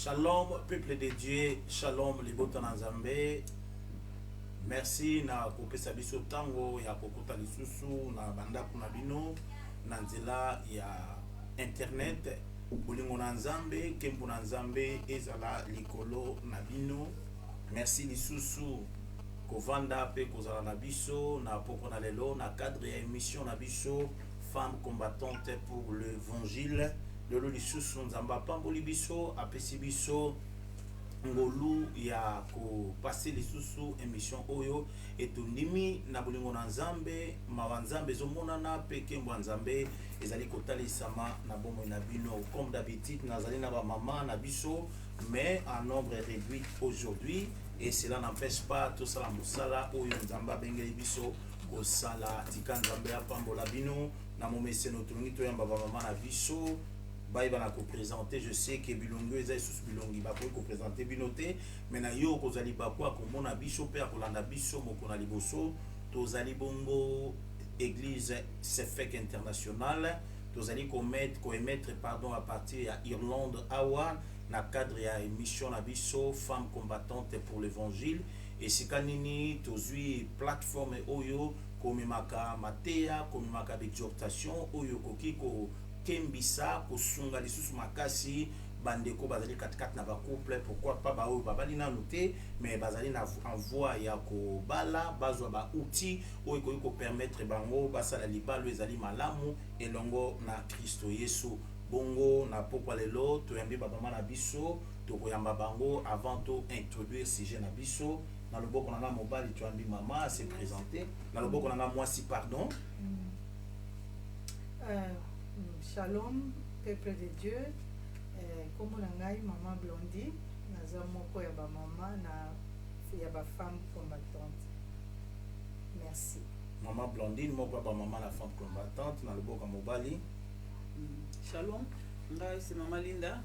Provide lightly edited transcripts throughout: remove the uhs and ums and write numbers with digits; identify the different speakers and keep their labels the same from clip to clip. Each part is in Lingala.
Speaker 1: Shalom, peuple de Dieu, shalom, libota na Nzambe. Merci na kopesa biso tango ya kokota lisusu na bandako na bino na nzela ya internet. Bolingo na Nzambe, kembo na Nzambe ezala likolo na bino. Merci lisusu kovanda pe kozala na biso na poko na lelo na cadre ya émission na biso Femmes combattantes pour l'évangile. Lelo lisusu Nzamba pamboli biso apesi biso ngolu ya ko passer lisusu émission oyo etundimi na bolingo na Nzambe mawa Nzambe ezomonana pe kembo Nzambe ezali kotalisama na bomoi na bino comme d'habitude nazali na ba mama na biso mais en nombre réduit aujourd'hui et cela n'empêche pas tout ça la musala oyo Nzamba bengeli biso kosala tika Nzambe apambola bino na momese no tulungi to yamba ba mama na biso baïba na présenter. Je sais que bilongo ezali sous bilongi ba ko présenter binoté mais na yo ko zali ba ko mona biso pe akolanda biso moko na liboso to zali bongo église CFEC internationale to zali ko émettre pardon à partir ya Irlande awa na cadre ya émission na biso Femmes combattantes pour l'évangile et sikanini to zui plateforme oyo komemaka mateya komemaka d'exhortation oyo kokiko kembisa kosunga lisusu makasi bandeko bazali katikati na ba couple pourquoi pas ba oyo babali na noté mais bazali na envoi ya ko bala bazwa ba outil oyo ko permettre bango basala libalo ezali malamu elongo na Kristo Yesu bongo na pokwa lelo to yambi ba mama na biso to koyamba bango avant to introduire sujet na biso na loboko na mobali to yambi mama se présenter na loboko na moi si pardon.
Speaker 2: Shalom, peuple de Dieu. Comme on a maman Blondie, nous avons ya ba maman na ya ba femme combattante. Merci.
Speaker 1: Maman Blondine, moi ba maman la femme combattante na le boka mobali.
Speaker 3: Shalom, moi c'est maman Linda.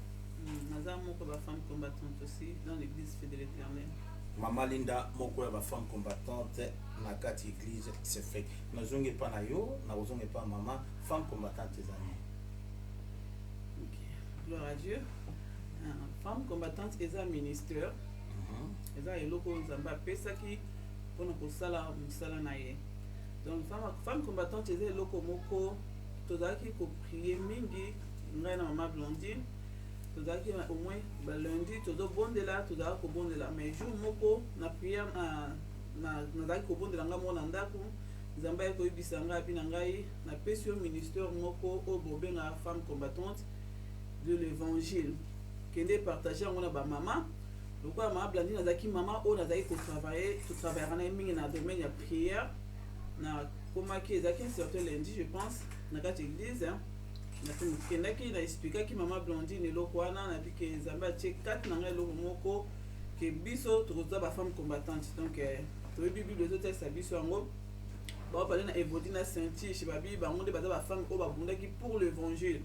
Speaker 3: Nous avons ba femme combattante aussi dans l'église Fée de l'Éternel.
Speaker 1: Maman Linda, moko ya ba femme combattante na kati église c'est fait. Na zonge pa na yo, na zonge pa maman femme combattante des amis.
Speaker 3: Gloire à Dieu. Femme combattante eza ministère. Eza eloko Nzamba pesaki pona kosala musala na ye. Donc femme combattante eza eloko moko tozaki ko prier mingi ngai na maman Blondine. Tozaki au moins ba lundi tozo bondela tozaki ko bondela mais jour moko na prière na nazaki ko bondela nga mona ndako Nzamba ko ibisanga bi na ngai na pesi ministère moko o bobenga femme combattante de l'évangile kende partager ngona ba mama lokwa maman Blondine nazaki mama o nazaki ko travailler to travailler na mingi na domaine ya prière na komaki ezaki un certain lundi je pense na kati église na kendaki na expliquer ki maman Blondine eloko wana na bi ke Nzamba tie kati na ngai eloko moko ke biso toza ba femme combattante donc to bible to texte biso yango ba parler na évodi na Saint-Tiche ba bi ba ngonde ba ba femme o ba bundaki pour l'évangile.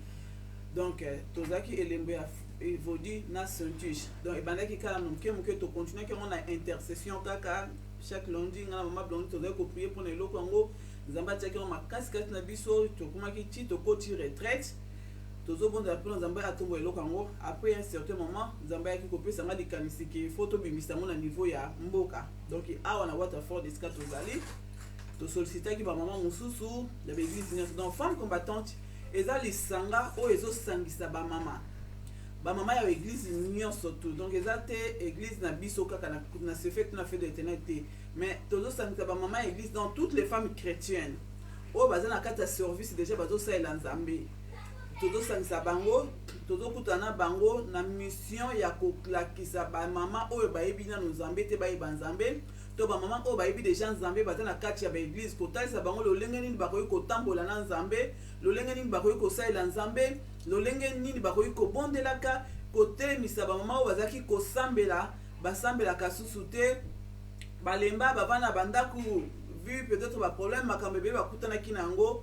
Speaker 3: Donc tozaki elembo ya évodi na Saint-Tiche donc ebandaki kala moke to continuer que on a intercession kaka chaque lundi ngana maman Blondine tozaki ko prier pour na eloko yango Nzamba tiaki on makasi kati na biso to komaki ti to koti retraite tozo bonda pe Nzamba atombo eloko yango après un certain moment Nzamba yaki ko pesa nga likanisi ki photo bimisa mo na niveau ya mboka donc awa na Waterford esika tozali to sollicitaki ba maman mususu de l'église donc femme combattante eza lisanga o ezo sangisa ba mama ya église nyonso tout donc eza te église na biso kaka na se fait na fait de l'éternité mais tozo sangisa ba mama église dans toutes les femmes chrétiennes o baza na kata service déjà bazo salela Nzambe tozo sangisa bango tozo kutana bango na mission ya koklakisa ba mama oyo bayebi na Nzambe te bayebi Nzambe to ba mama o bayebi déjà Nzambe baza na kati ya ba église kotalisa bango lolenge nini bakoyi kotambola na Nzambe lolenge nini bakoyi kosalela Nzambe lolenge nini bakoyi kobondelaka kotelemisa ba mama o bazaki kosambela basambelaka susu te balemba bavana bandaku vu peut-être ba problème makambe be bakutanaki nango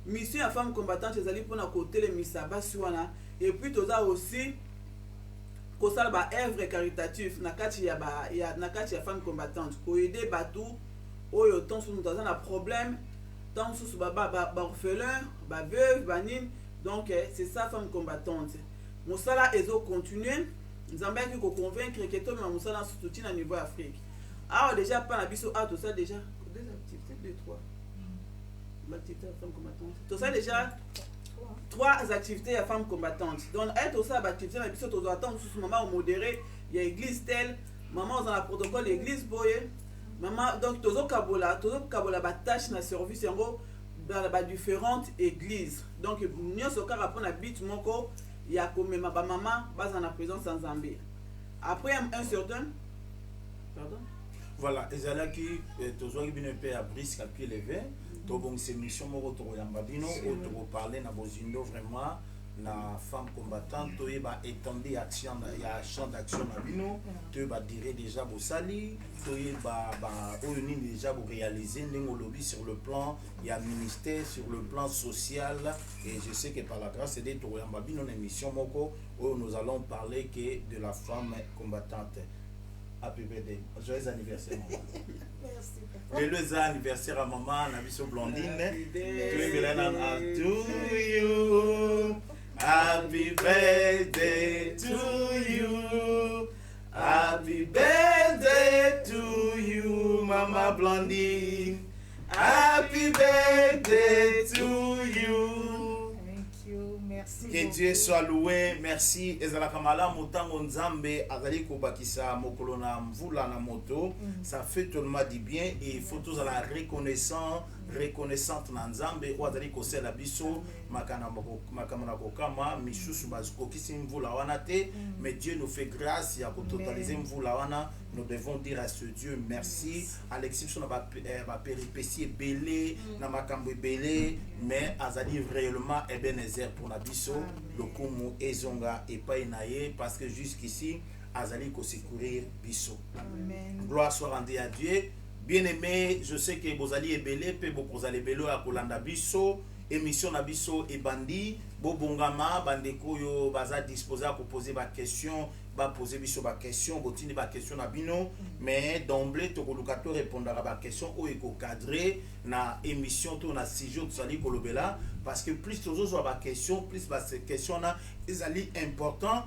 Speaker 3: mission ya femme combattante ezali pona kotelemisa basi wana et puis toza aussi kosala ba œuvre caritative na kati ya femme combattante ko aider batu oyo tant sous nous na problème tant sous ba orphelin ba veuve ba nini donc c'est ça femme combattante mosala ezo continuer nzambe ayaki koconvaincre ke tomema mosala surtout ntina niveau ya afrique awa déjà mpa na biso awa tosala déjà deux activités deux trois l'activité ya femme combattante tosala déjà trois activités ya femme combattante donc aye tosala baactivité na biso tozwa ata mosusu mama omodéré ya église tel mama oza na protocole ya église boye mama donc tozokabola batâche na service yango ba différentes églises donc nyonso kaka mpona bit moko ya komema bamama baza na présence ya nzambe après un certain pardon
Speaker 1: voilà ezalaki tozwaki bino mpe ya briske à pied levé tobongisa émission moko tokoyamba bino oyo tokoparle na bozindo vraiment na femme combattante toyeba étendue ya champ d'action na bino toyeba dire déjà bosali toyeba oyo nini déjà boréaliser ndenge olobi sur le plan ya ministère sur le plan social et je sais que par la grâce de tokoyamba bino na émission moko oyo nous allons parler que de la femme combattante. Happy birthday. Joyeux anniversaire, maman.
Speaker 2: Merci.
Speaker 1: Joyeux anniversaire à maman, Nabiso Blondine.
Speaker 3: To
Speaker 1: you. Happy birthday to you. Happy birthday to you, Mama Blondine. Happy birthday to you.
Speaker 2: Thank you. Merci.
Speaker 1: Que Dieu soit loué. Merci. Ezalaka malamu tango nzambe azali kobakisa mokolo na mvula na moto. Ça fait tellement du bien et il faut tous la reconnaissante na nzambe o azali kosela biso makamana kokama misusu bazikokisi mvula wana te mais Dieu nous fait grâce ya kototaliser mvula wana. Nous devons dire à ce Dieu merci à l'exception de ma péripétie belé na makambo belé mais azali réellement Ebenezer pour na biso lokumu ezonga epai na ye parce que jusqu'ici azali ko secourir biso.
Speaker 2: Amen.
Speaker 1: Gloire soit rendue à Dieu. Bien-aimé, je sais que bozali ebele pe bokozali ebele ya kolanda biso émission na biso ebandi bobongama bandeko yo baza disposé à poser ba question ba poser biso ba question botini ba question na bino mais d'emblée tokoluka to répondre à ba question o eko cadrer na émission to na sujet tozali kolobela parce que plus tozo ba question plus ba question na ezali important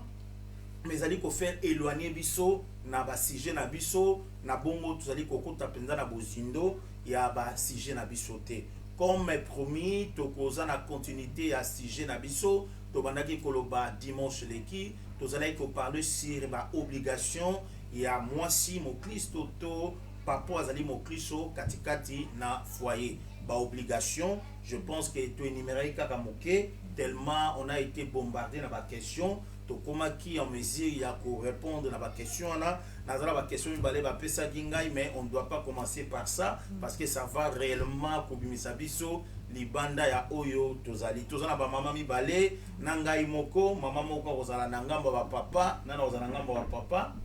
Speaker 1: mais ezali ko faire éloigner biso na ba sujet na biso na bongo tozali kokota penza na bozindo ya ba sujet na biso te. Comme promis, tokoza na continuité à sujet na biso, tobandaki koloba dimanche leki, tozali ko parler sur ba obligation ya mwasi mokristo to papa azali mokristo katikati na foyer. Ba obligation, je pense que to énumérer kaka moke tellement on a été bombardé na ba question. Comment qui en mesure ya ko répondre à la question là nazala ba question balé ba pesa kingai mais on ne doit pas commencer par ça parce que ça va réellement kobimisa biso libanda ya oyo tozali ba mama mi balé nangai moko mama moko kozala na ngamba ba papa nana kozala na ngamba ba papa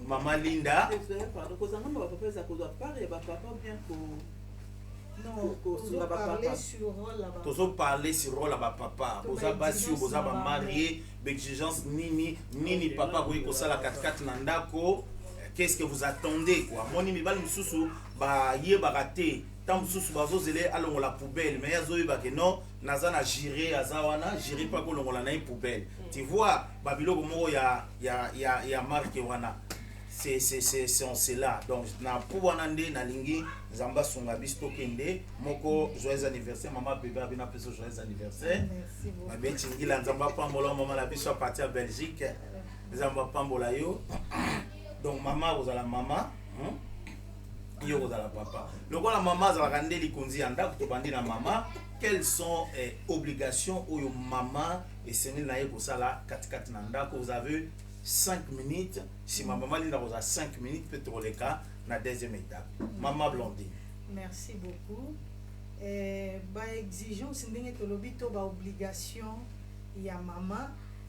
Speaker 1: mama Linda
Speaker 3: pardon kozanga ba papa za kozwa pare ba papa bien ko
Speaker 2: Non,
Speaker 1: tozo parler sur rôle à papa boza basi boza ba marié exigence nini papa boye ko sala 4 na ndako qu'est-ce que vous attendez quoi moni mibali mususu ba yeba raté tant mususu bazo zele alongo la poubelle mais yazo yeba que non nazana girer azawana girer pas ko longola na poubelle tu vois babilo moko ya marque wana c'est on cela donc na pouwana nde na lingi nzamba sunga bisto kende moko joyeux anniversaire maman bébé abina peso joyeux anniversaire
Speaker 2: merci beaucoup
Speaker 1: ma beti ngila nzamba pambola maman la biso partir à Belgique nzamba pambola yo donc maman vous la maman yo vous la papa donc la maman za rande likonzi anda to bandi na maman quelles sont obligations oyo maman et senil na ye ko sala katikati na ndako vous avez 5 minutes. Si ma maman Linda a 5 minutes, peut-être le cas, la deuxième étape. Maman Blondine.
Speaker 2: Merci beaucoup. Ba exigence ndenge tolobi to ba obligation ya maman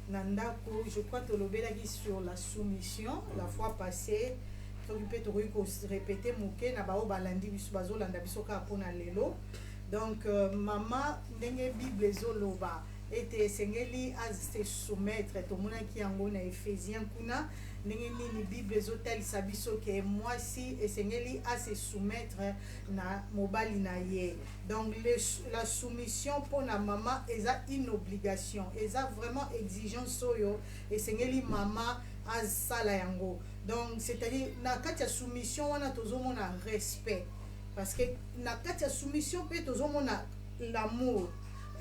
Speaker 2: nandako je crois tolobelaki sur la soumission la fois passée to peut te répéter moke na ba balandi biso bazolanda biso ka pona lelo donc maman ndenge bible ezoloba ete esengeli se soumettre tomonaki yango na Ephésiens kuna ndenge nini Bible ezotalisa biso ke mwasi esengeli se soumettre na mobali na ye. Donc la soumission pour la maman eza une obligation, eza vraiment exigence oyo esengeli mama asala yango. Donc c'est-à-dire na kati ya soumission wana tozomona respect, parce que na kati ya soumission pe tozomona l'amour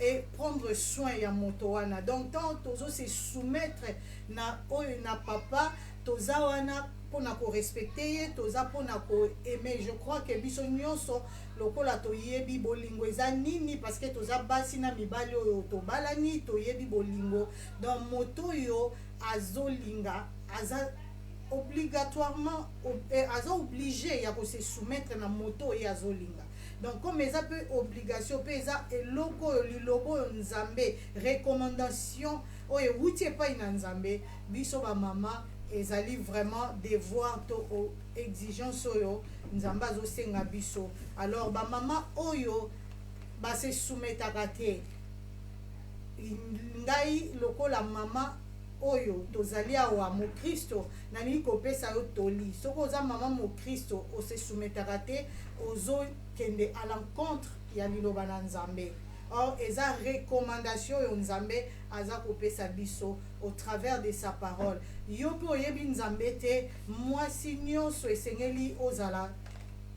Speaker 2: et prendre soin ya moto wana. Donc tant tozo se soumettre na oyo na papa toza wana pona ko respecter ye, toza pona ko aimer. Je crois que biso nyonso lokola toyebi bolingo eza nini, parce que toza basi na mibali oyo tobalani toyebi bolingo. Donc moto yo azolinga aza obligatoirement aza obligé ya ko se soumettre na moto et azolinga. Donc comme eza pe obligation pe eza eloko lilobo nzambe recommandation oyo wuti epai na nzambe, biso ba mama ezali vraiment devoir to exigence oyo nzambe azosenga biso. Alors ba mama oyo ba se soumetaka te. Ngai lokola mama oyo tozali awa mo Kristo nani kopesa yo toli. Soko oza mama mo Kristo o se soumetaka te, ozo kende à l'encontre ya liloba na nzambe. Or eza recommandation yo nzambe aza kopesa biso au travers de sa parole. Yo pe oyebi nzambe te, mwasi nyonso esengeli ozala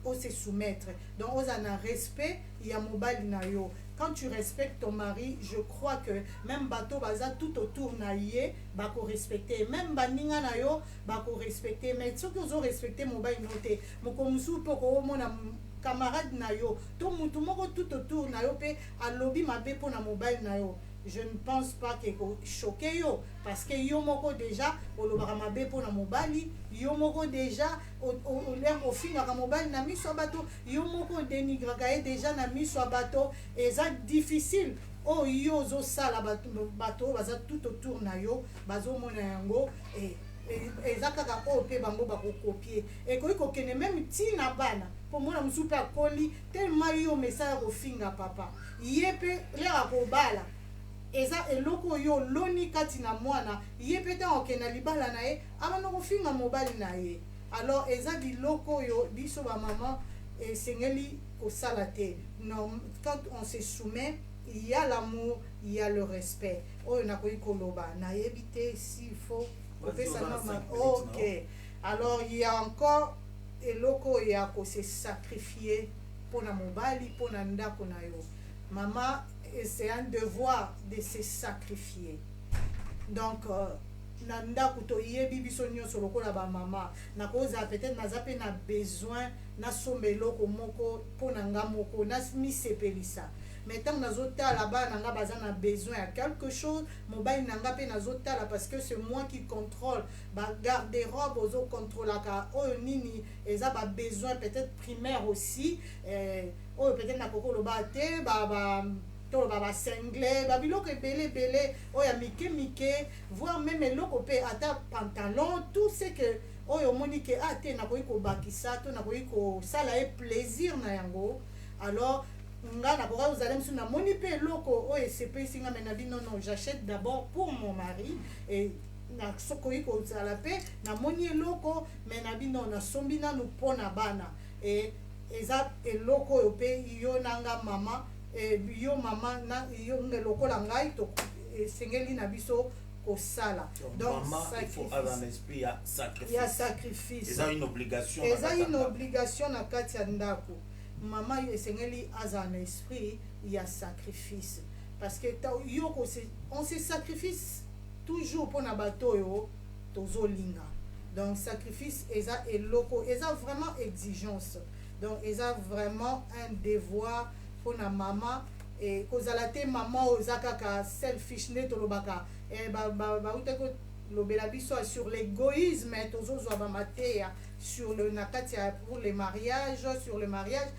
Speaker 2: o se soumettre. Donc oza na respect ya mobali na yo. Quand tu respectes ton mari, je crois que même bato baza tout autour na ye bako respecter, même baninga na yo bako respecter. Mais ce que ozo respecter mobali note moko musu poko mona camarade na yo to mutu moko tout autour na yo pe alobi mabe po na mobile na yo, je ne pense pas que choqué yo, parce que yo moko déjà olobaka mabe po na mobali, yo moko déjà l'air au fin na mobile na miso bato, yo moko dénigraka e déjà na miso bato. Eza difficile o yo zo sala bato baza tout autour na yo bazo mona yango eza kaka o pe bango bako copier et ko kene même tina bana pour moi musu pe akoli tellement yo message ko finga papa yepe lera ko bala eza eloko yo loni kati na mwana yepe ta okena libala na ye amana ko finga mobali na ye. Alors eza biloko yo biso ba maman sengeli ko sala te. Non, quand on se soumet, il y a l'amour, il y a le respect. Oh, na ko ikoloba na yebite s'il faut. Ok. Alors il y a encore eloko ya ko se sacrifier pour na mobali, pour na ndako na yo. Maman, c'est un devoir de se sacrifier. Donc na ndako to yebi biso nyonso lokola ba mama na koza peut-être naza pe na besoin na sombeloko moko pona nga moko na mi sepelisa. Maintenant nazotala ba nanga baza na besoin à quelque chose, mobile nanga pe nazotala parce que c'est moi qui contrôle ba garde-robe ozo contrôlaka oyo nini eza ba besoin peut-être primaire aussi oyo peut-être na koko loba te ba to baba sengle babiloko ebele oya mike voire même eloko pe ata pantalon, tout ce que oyo monique ate na koyi ko bakisa to na koyi ko sala e plaisir na yango. Alors nga na koka vous allez na moni pe eloko oyo sepesi nga mena bino non, j'achète d'abord pour mon mari et na sokoyi ko sala pe na moni eloko mena bino na sombi na nous pona bana et eza eloko oyo pe yo nanga mama yo mama na yo ngelokola ngai to sengeli na biso kosala.
Speaker 1: Donc il faut avoir l'esprit ya sacrifice.
Speaker 2: Ya sacrifice.
Speaker 1: Eza une obligation.
Speaker 2: Eza une obligation na kati ya ndako. Mama esengeli aza na esprit ya sacrifice. Parce que yo on se sacrifice toujours pour na bato yo tozolinga. Donc sacrifice eza eloko, eza vraiment exigence. Donc eza vraiment un devoir pour na mama et kozala te mama ozaka ka selfish ne tolobaka ba uteko lobela biso sur l'égoïsme tozozwa ba mateya sur le nakatia pour les mariages, sur le mariage.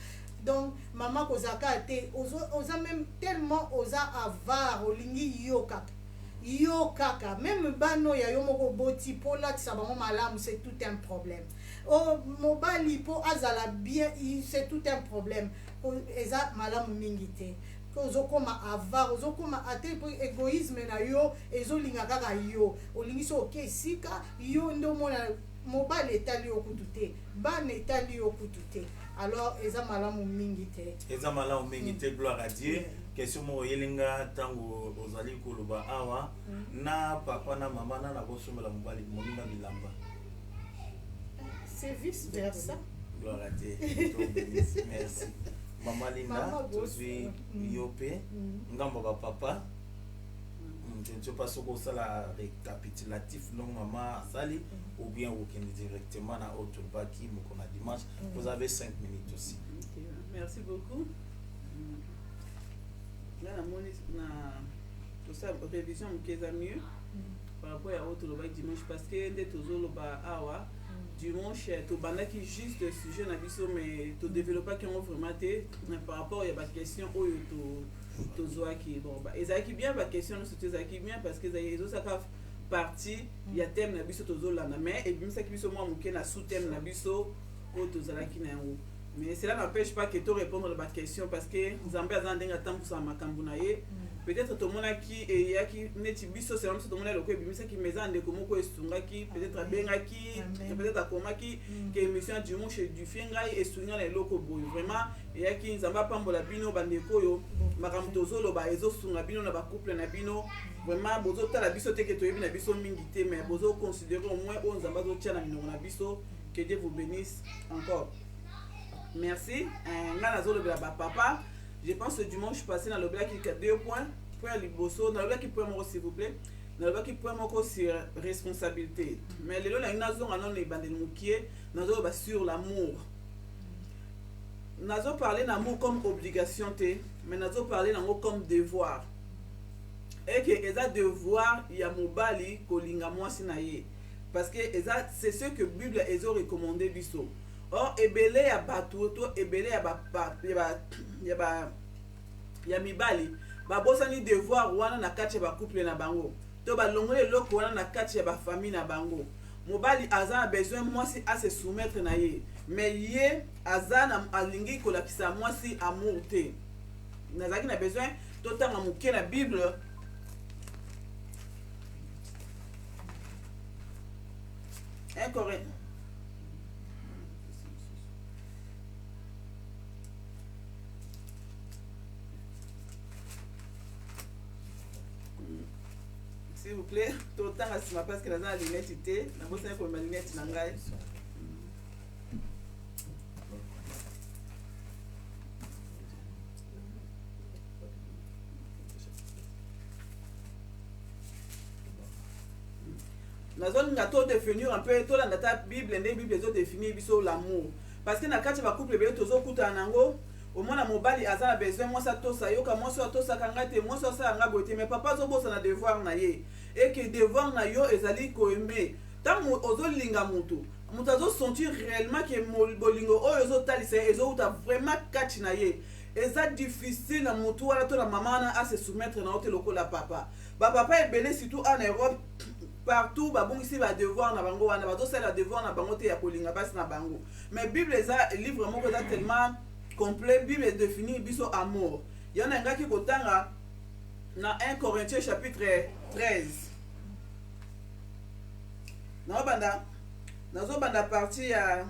Speaker 2: Donc mama kozaka te oza même tellement oza avare olingi yo kaka même bano ya yo moko boti pola tisa bango malamu, c'est tout un problème. Oh mobali po azala bien, c'est tout un problème. Eza malamu mingi te. ke ozokoma avare ozokoma ate mpo égoïsme na yo ezolinga kaka yo olingi so oke esika yo nde omona mobali etali yo kutu te bana etali yo kutu te alors eza malamu mingi te
Speaker 1: eza malamu mingi te gloire à Dieu question moko oyelinga ntango ozali koloba awa na papa na mama na nakosomela mobali moninga bilamba
Speaker 2: c'est vice versa
Speaker 1: gloire à Dieu merci mama Linda tozwi yo mpe ngambo bapapa je ne sais pas ce que ça la récapitulatif non maman Sali ou bien vous qui directement à autre baki mokona dimanche vous avez 5 minutes aussi.
Speaker 3: Okay. Merci beaucoup. Là la monnaie na tout ça révision mkeza mieux par rapport à autre baki dimanche parce que nde tozolo ba awa dimanche to bandaki juste le sujet na biso mais to développer qui ont vraiment été par rapport à ba question oyo to zoaki bon ba ezaki bien ba question nous ezaki bien parce que ezo saka partie ya thème na biso tozolana mais et bien ça qui biso moi moké na sous thème na biso o tozalaki na yango mais cela n'empêche pas que to répondre à ba question parce que Nzambe azandenga temps pour sa makambu na ye peut-être to mona ki et yaki neti biso c'est vraiment to mona lokwe bimisa ki mezande ko moko esungaki peut-être bengaki peut-être akomaki que émission dimanche du fingai esunga na loko boy vraiment et yaki Nzamba pambola bino bandeko yo makambu tozolo ba ezo sunga bino na ba couple na bino vraiment bozo tala biso te ke to yebi na biso mingi te mais bozo considérer au moins on Nzamba zo tia na minoko na biso que Dieu vous bénisse encore. Merci. Ngana zolo bela ba papa. Je pense que dimanche passé dans le bloc il y a 2 points. Point liboso dans le bloc qui point moko s'il vous plaît. Dans le bloc qui point moko sur responsabilité. Mais les là nazo ngana ne bandel mukie nazo ba sur l'amour. Nazo parler d'amour comme obligation té, mais nazo parler d'amour comme devoir. Et que eza devoir ya mobali kolinga mwasi na ye. Parce que c'est ce que Bible ezo recommandé biso. Or ebele ya bato to ebele ya ya mibali ba bosani devoir wana na kati ba couple na bango to ba longole loko wana na kati ya ba famille na bango mobali azana besoin mwasi à se soumettre na ye mais ye azana alingi ko lapisa mwasi amour te nazaki na besoin to tanga muke na Bible incorrect. S'il vous plaît, tout le temps à parce que la lunette était, la bosse pour ma lunette nangai. La zone ngato définir un peu tout la data Bible et Bible zo définir biso l'amour parce que na kati ba couple be tozo kuta nango au moins na mobali azana besoin moi ça to sa yoka moi ça to sa kangate moi ça nga boté mais papa zo bosa na devoir na ye et que devoir na yo ezali ko aimer tant ozo linga mutu mutu azo sentir réellement que bolingo oyo zo talisa ezo uta vraiment kati na ye eza difficile na mutu wala to na maman na à se soumettre na hotel lokola papa ba papa est belé surtout en Europe partout ba bon ici ba devoir na bango wana ba to sala devoir na bango te ya kolinga basi na bango mais Bible eza livre moko za tellement complet Bible définit biso amour yana ngaki kotanga na 1 Corinthiens chapitre 13 nazo banda partie ya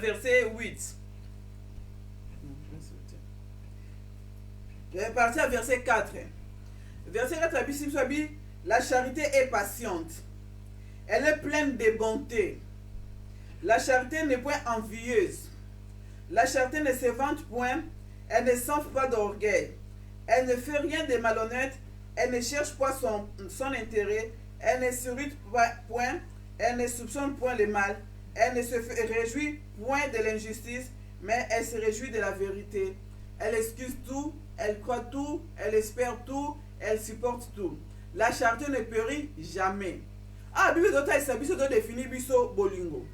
Speaker 3: verset 8 partie à verset 4 verset 4 biso la charité est patiente. Elle est pleine de bonté. La charité n'est point envieuse. La charité ne se vante point. Elle ne s'enfle pas d'orgueil. Elle ne fait rien de malhonnête. Elle ne cherche pas son intérêt. Elle ne s'irrite point. Elle ne soupçonne point le mal. Elle ne se réjouit point de l'injustice, mais elle se réjouit de la vérité. Elle excuse tout. Elle croit tout. Elle espère tout. Elle supporte tout. La charité ne périt jamais. Ah, Bible d'ota isabiso do définir biso bolingo.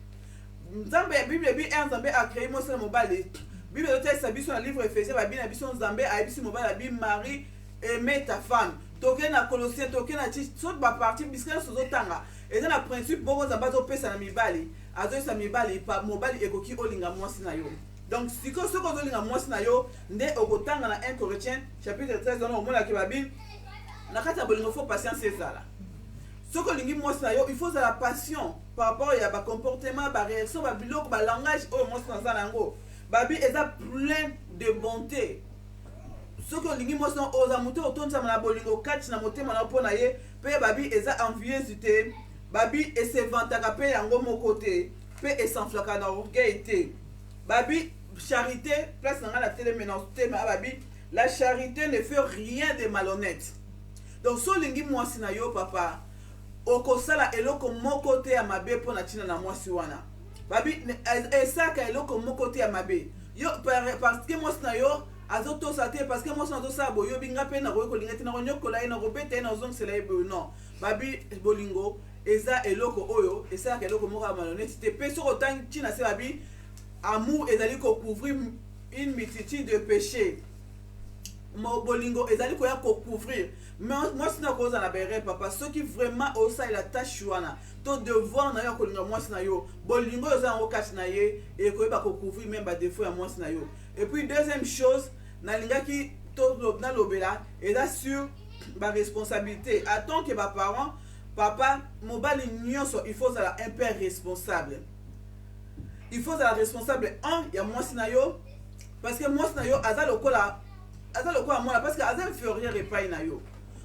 Speaker 3: Nzambe Bible bi Nzambe a créé mo sala mobali. Bible d'ota isabiso na livre Éphésiens ba bi na biso Nzambe a biso mobali bi mari aimer ta femme. Toke na Colossiens toke na ti so ba partie biska so tanga. Et na principe bobo Nzambe zo pesa na mibali. Azo sa mibali pa mobali ekoki olinga mwasi na yo. Donc siko soko ozolinga mwasi na yo nde okotanga na 1 Corinthiens chapitre 13 wana omonaki babi na kati ya bolingo faut patience ezala. Soko olingi mwasi na yo il faut la passion par rapport ya ba comportement ba réaction ba biloko ba langage oyo mwasi na zala yango babi eza plein de bonté. Soko olingi mwasi na oza muto otonza na bolingo kati na motema na pona ye pe babi eza envieuse te babi ese vantaka pe yango moko te pe esanflaka na orgueil te babi charité place na la télé maintenant thème babi la charité ne fait rien de malhonnête. Donc so lingi mwasi na yo papa okosala eloko moko te ya mabe pona tina na mwasi wana babi esaka eloko moko te ya mabe yo parce que mwasi na yo azotosa te parce que mwasi na tosala boyo binga pe na koyeko linga te na konyokola ye na kobeta ye na ozongisela ye boyo non babi bolingo eza eloko oyo esalaka eloko moko ya malhonnête te pe soko otangi ntina se babi amour ezali kocouvrir une multitude de péchés. Bolingo ezali koya kocouvrir mwasi na koza na bere papa soki vraiment osa la tâche wana to devoir na yo kolinga mwasi na yo bolingo oza ngo kati na ye e koyeba kocouvrir même ba défaut ya mwasi na yo. Et puis deuxième chose na lingaki to na lobela eza sur ba responsabilité attend que ba parents papa mobali nyonso il faut la un père responsable. Il faut être responsable il y a mwasi na yo parce que mwasi na yo aza lokola mwana parce que aza inférieur epai na yo.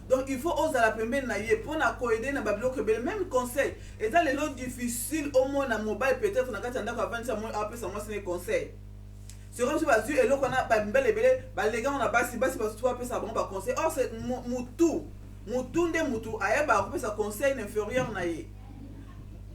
Speaker 3: Donc il faut oser la pembeni na ye pour na koaider na babiloko ebele même conseil eza lelo difficile au moins na mobile peut-être na kati ya ndako avandisa apesa mwasi na conseil. C'est comme si bazwi eloko na bambele ebele balega na basi basutu apesa bango baconseil. Or c'est mutu nde mutu ayeba akopesa conseil inférieur na ye.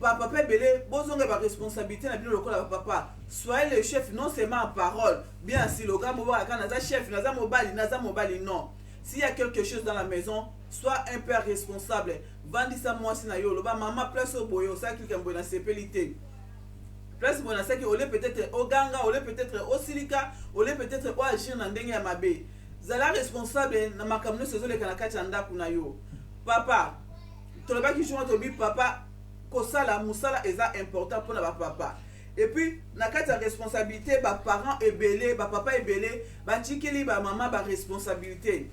Speaker 3: Papa belé bozonga ba responsabilité na bino lokola papa soyez le chef non seulement en parole bien si le gars moba kana za chef naza mobali non s'il y a quelque chose dans la maison sois un père responsable vandisa mwasi na yo loba mama place au boyo ça qui kambo na sepelité place bona ça qui olé peut-être au ganga olé peut-être au silika olé peut-être au agir na ndenge ya mabe zala responsable na makamno sezole kana kati anda kuna yo papa toloba ki joint tobi papa kosala musala eza important pour na papa. Et puis na kati ya responsabilité ba parents ebele ba papa ebele ba tikeli ba mama ba responsabilité.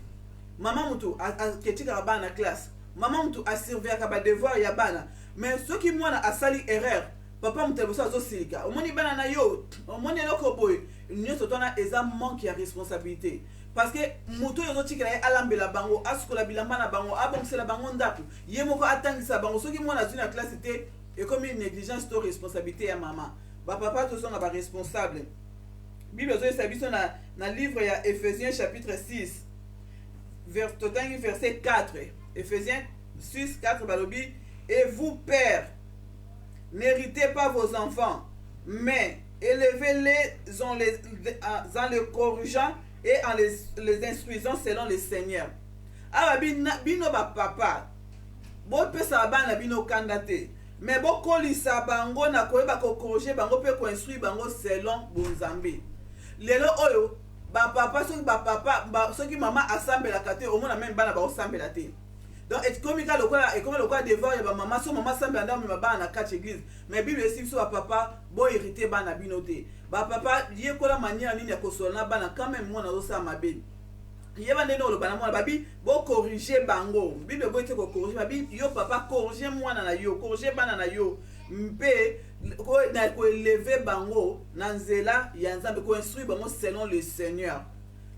Speaker 3: Mama mutu ketika bana classe mama mutu a surveiller ka ba devoir ya bana mais ceux qui mwana asali erreur papa mutu bosa zo silika omoni bana na yo omoni eloko boy nyoso tona eza manque ya responsabilité. Parce que muto yozo tikela ye alambela bango asukola bilamba na bango abongisela bango ndako ye moko atangisa bango soki mwana zuna classe te et comme une négligence to responsabilité ya maman ba papa to songa ba responsable. Bible zo esabiso na livre ya Ephésiens chapitre 6 verset 4. Ephésiens 6 4 balobi et vous pères n'héritez pas vos enfants mais élevez-les en les corrigeant et en les instruisant selon le Seigneur. Aba bino ba papa bo pesa bana bino kandate mais bo kolisa bango na koyeba ko corriger bango pe ko instruire bango selon bonzambe. Lelo oyo ba papa soki mama asambela kate omona même bana ba osambela te. Donc et comme lokola devoir ya ba mama so mama sambela ndamu bana na kati église mais Bible esi so ba papa bo hériter bana bino te. Ba papa ye kola manière nini ya kosola bana quand même mwana osa mabe. Yeba ndeno lo bana mwana babi bo corriger bango. Bible bo ite ko corriger babi yo papa corriger mwana na yo, corriger bana na yo. Mpe ko na ko élever bango na nzela ya nzambe ko instruire bango selon le Seigneur.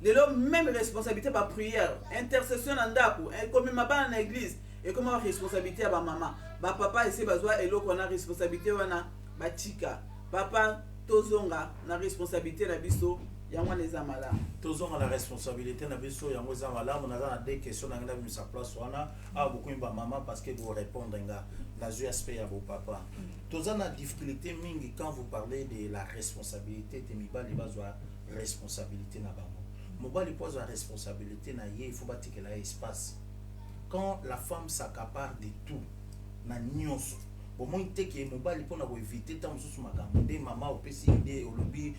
Speaker 3: Lelo même responsabilité par prière, intercession na ndako, comme mabana na église et comme responsabilité ya ba maman. Ba papa ese bazwa eloko na responsabilité wana batika. Papa tozonga na responsabilité na biso yango neza mala.
Speaker 1: Tozonga na responsabilité na biso yango neza mala. On a des questions na ngana sa place wana a beaucoup ba maman parce que vous répondre nga na jeu aspect ya vos papa. Tozana difficulté mingi quand vous parlez de la responsabilité de mibali bazwa responsabilité na bango. Mobali pose la responsabilité na ye il faut bâtir que la espace. Quand la femme s'accapare de tout na nyonso au moins te que mobali pona ko éviter tant sous makambo de mama opesi de olobi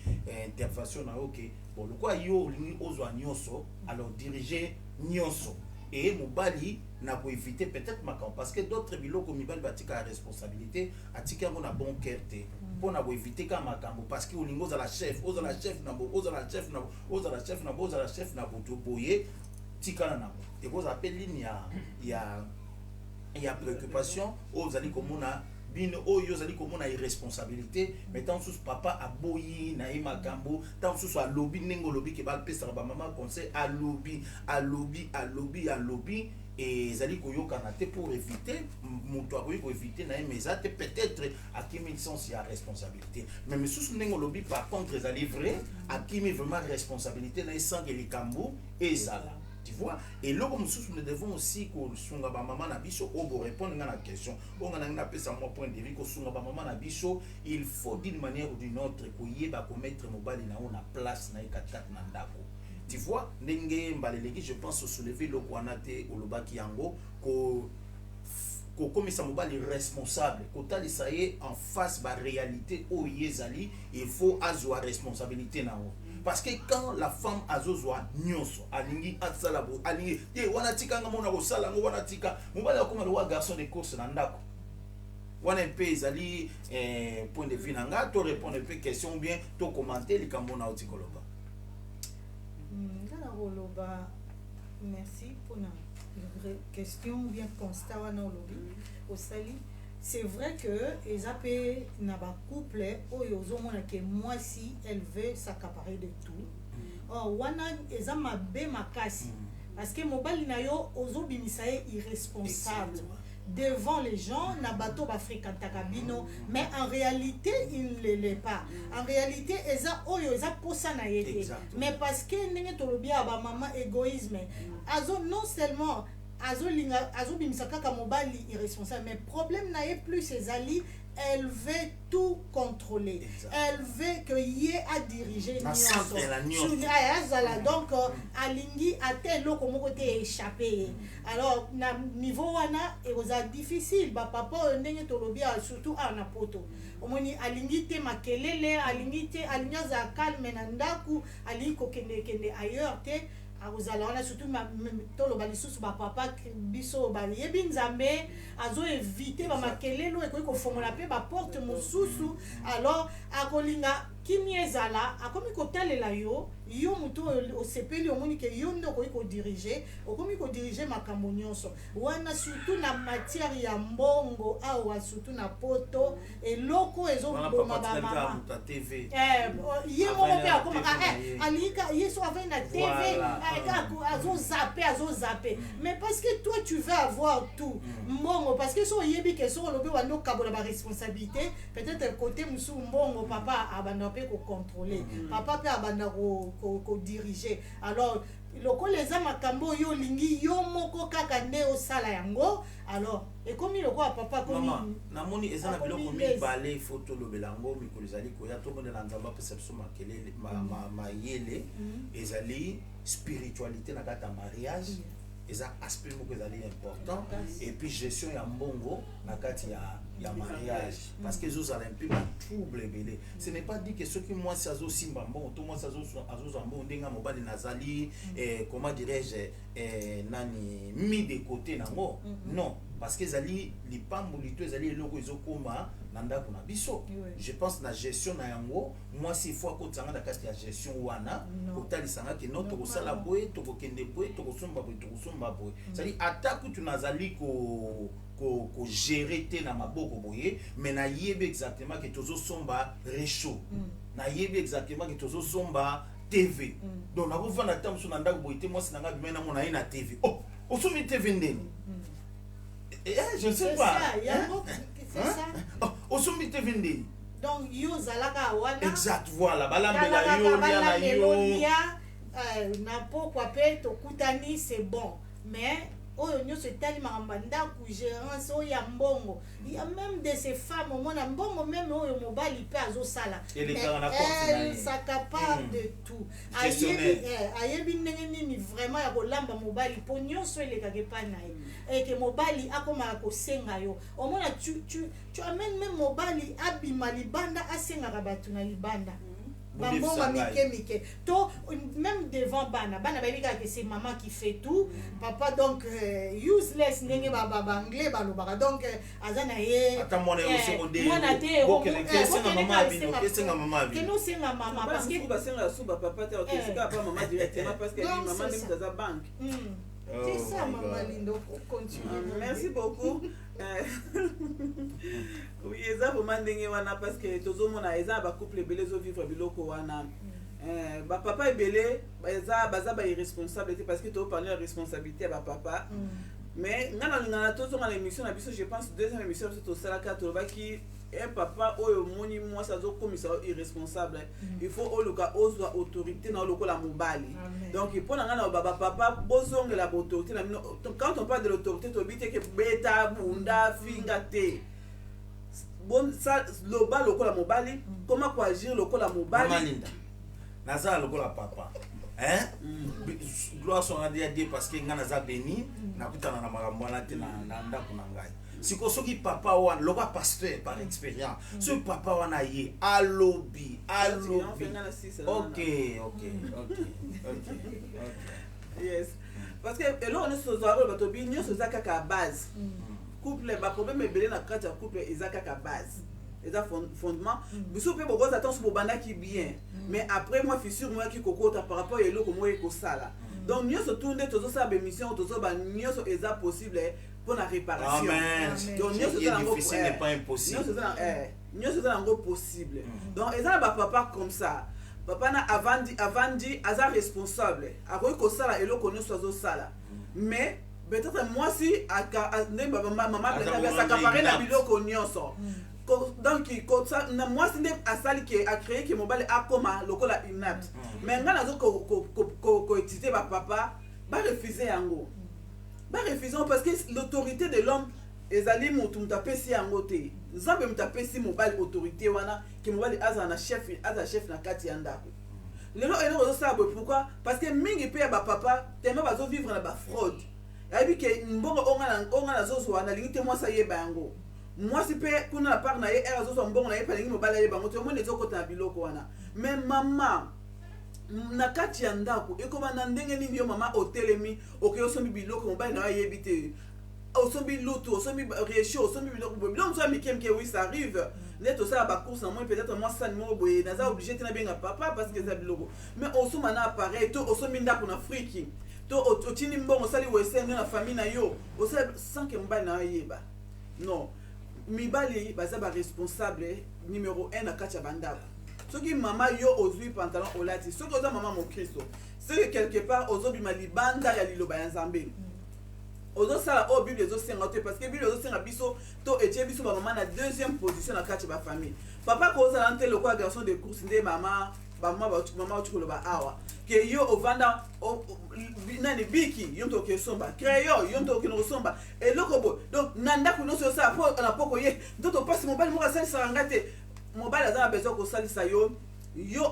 Speaker 1: intervention na OK bon le quoi yo lingi ozwa nyonso alors diriger nyonso et mobali na ko éviter peut-être makambo parce que d'autres biloko mibali batika la responsabilité atika yango na bon cœur te pour na ko éviter ka makambo parce que olingo za la chef na bo chef na bo to boye tika na bo et vous appelez ligne il y a préoccupation aux ali komona bino oyo zali komona irresponsabilité mais tant sous papa aboyi na makambo tant sous a lobby nengo lobby ke ba pesa ba maman conseil a lobby et zali koyoka na te pour éviter moto akoyi ko éviter na mezate peut-être à qui mis sens ya responsabilité mais sous nengo lobby par contre zali vrai à qui mis vraiment responsabilité na sans que les kambo et ça là. Tu vois, et là comme nous devons aussi que sunga ba maman na biso obo répondre à la question on a na pesa mon point de vue que sunga ba maman na biso il faut d'une manière ou d'une autre ko yeba ko mettre mobali na on a place na ikatat na ndako. Tu vois, ndenge mbaleleki je pense soulever le kwanate olobaki yango ko comme ça mobali responsable quand il s'est en face ba réalité o yezali il faut avoir responsabilité na o. Parce que quand la femme azozwa nyonso alingi atsala bo alingi wana tika nga mona ko sala ngo wana tika mobali akoma le garçon de course na ndako wana pe ezali point de vue nanga to répondre un peu question bien to commenter likambo na otikoloba
Speaker 2: ngala roloba merci pour la question bien constat wana olobi osali. C'est vrai que les AP n'a pas couple oyo zomona que moi si elle veut s'accaparer de tout. Oh wana eza mabe makasi parce que mobali na yo ozobimisa irresponsable devant les gens na bato ba fréquentaka bino mais en réalité il ne l'est pas. En réalité eza oyo eza posa na yete mais parce que ndenge tolobia ba maman égoïsme azo non seulement azobimisa kaka mobali irresponsable mais problème na ye plus ses alliés elle veut tout contrôler. Elle veut que yé a dirigé donc alingi ate loko moko te échappé. Alors na niveau wana et aux difficile ba papa ndenge tolobia surtout na poto omoni alingi te makelele alingi te alinyaza calme na ndaku alingi ko kende ailleurs te azala wana surtout tolo balisusu ba papa biso ba yebi nzambe azo éviter ba makelelo ekoki kofongola pe ba porte mosusu alors akolinga kimi ezala akomi kotalela yo mutu osepeli omoni ke yo ndo koki ko diriger okomi ko diriger makambo nyonso wana surtout na matière ya mbongo awa surtout na poto eloko ezoboma ba mama ye moko pe akoma alika yeso avec na TV azo zapper mais parce que toi tu veux avoir tout mbongo parce que so yebi ke so lobe wando kabola ba responsabilité peut-être côté musu mbongo papa abanda pe ko contrôler papa pe abanda ko diriger alors loko les amakambo yo lingi yo moko kaka nde osala yango alors et comme loko papa comme
Speaker 1: na moni ezana biloko mibale photo lobelango mikolo ezali ko ya to mona na nzamba perception makelele mayele ezali spiritualité na kata mariage eza aspect moko ezali important et puis gestion ya mbongo na kati ya mariage parce que zo zala un peu trouble belé ce n'est pas dit que ceux qui moi ça zo simba bon tout moi ça zo mbongo ndenga mobali nazali comment dirais-je nani mis de côté nango non parce que ezali lipambulito ezali eloko ezokoma na ndako na biso je pense na gestion na yango moi si fois ko tsanga na kati ya gestion wana otalisanga ke no tokosala boye tokokende boye tokosomba boye c'est-à-dire attaque tunazali ko gérer te na maboko boye mais na yebe exactement que tozosomba réchaud na yebe exactement que tozosomba TV donc na bovana tamso na ndako boye te moi sinanga bimena mona ina TV oh osomi TV ndeni je sais pas
Speaker 2: c'est ça
Speaker 1: osomi TV ndeni
Speaker 2: donc yo zalaka wana
Speaker 1: exact voilà balambela yo
Speaker 2: na pokwa pe tokutani c'est bon mais oyo nyonso etali makambo ndako gérance oyo ya mbongo il y a même de ces femmes omona mbongo même oyo mobali pe azosala elle s'accapare de tout ayebi ndenge nini vraiment ya kolamba mobali mpo nyonso elekaka epai na ye et que mobali akomaka kosenga yo omona tu amènes même mobali abima libanda asengaka bato na libanda bambongo mike to même devant bana baby que c'est maman qui fait tout papa donc useless ndenge ba anglais ba lobaka donc azana ye
Speaker 1: ata mwana yo secondaire
Speaker 2: mwana te
Speaker 1: que
Speaker 2: non c'est maman parce que
Speaker 3: basenga suba papa te c'est pas maman directement parce que maman ndenge dans la banque.
Speaker 2: C'est ça, maman Lindo, continue.
Speaker 3: Merci beaucoup. Oui, eza vraiment ndenge wana parce que tozomona eza ba couple belé zo vivre biloko wana. Ba papa ebele baza ba irresponsable parce que to parler de responsabilité ba papa. Mais ngana tozonga l'émission na biso je pense deuxième émission c'est au salaka to ba ki un papa oyo moni moi ça zo komisa irresponsable il faut oluka ozwa autorité na lokola mobali donc il pona ngana baba papa bozonge la autorité na quand on parle de l'autorité to bite ke beta bunda finga te bon ça loba lokola mobali comment quoi agir lokola mobali
Speaker 1: malinda naza lokola papa hein gloire soit à Dieu parce que ngana za béni na kutana na makambo na te na ndako na ngai siko soki papa wana loba pasteur par expérience ce papa wana ye alobi ok
Speaker 3: yes parce que elo on se zoaro bato bi nyo se zaka ka base couple ba problème ebele na kati ya couple ezaka ka base eza fondement biso pe bokoza attention bo banda ki bien mais après moi fissure moi ki kokota par rapport elo ko moi ko sala donc nyo se tourner tozo sa be mission tozo ba nyo so eza possible pour la réparation.
Speaker 1: Amen.
Speaker 3: Donc
Speaker 1: ce qui est difficile n'est pas impossible.
Speaker 3: Nous c'est un possible. Donc et ça papa comme ça. Papa na avant dit aza responsable. Après que ça là et le connaît soit sala. Mais peut-être moi si maman ça s'accaparer na biloko nyonso. Donc moi si a sali qui a créé que mobile a coma lokola inapte. Mais ngana zo ko exciter papa ba refuser yango. Bah refusons parce que l'autorité de l'homme ezali mutu mutapesi yango te nzambe mutapesi mobali autorité wana ki mobali aza chef na kati ya ndako lelo eno ça pourquoi parce que mingi pe ba papa tellement bazo vivre na ba fraude yabi ke mbongo onga na zozo wana lingite moi ça yeba yango moi si pe kuna na part na ye era zozo mbongo na ye pa lingi mobali yeba ngoto mo nezo kota biloko wana mais maman na kati ya ndako ekoma na ndenge nini yo mama otelemi okeyosombi biloko mobali na yebi te osombi lutu osombi réchaud osombi biloko biloko so mikem ke oui ça arrive net ça ba course na moi peut-être moi ça numéro boye naza obligé te na benga papa parce que ça biloko mais osoma na appareil to osombi ndako na friki to otini mbongo sali wesen na famille na yo osala sans que mobali na yeba non mibali baza ba responsable numéro 1 na kati ya bandako. Ce qui maman yo ozui pantalon olati, ce que maman mon Christo, c'est que quelque part ozobi malibanda ya liloba ya Nzambe. Ozo sala o Bible zo sengote parce que Bible zo senga biso to etie biso ba maman na deuxième position na kati ba famille. Papa ko za lante le quoi garçon de course ndé maman maman tu ba awa. Que yo ovanda nani biki yonto ke somba crayon yonto ke no somba et lokobo donc nanda ko no so sa po na poko ye ndoto passe mobile mo sali sarangate mobile aza na besoin kosalisa yo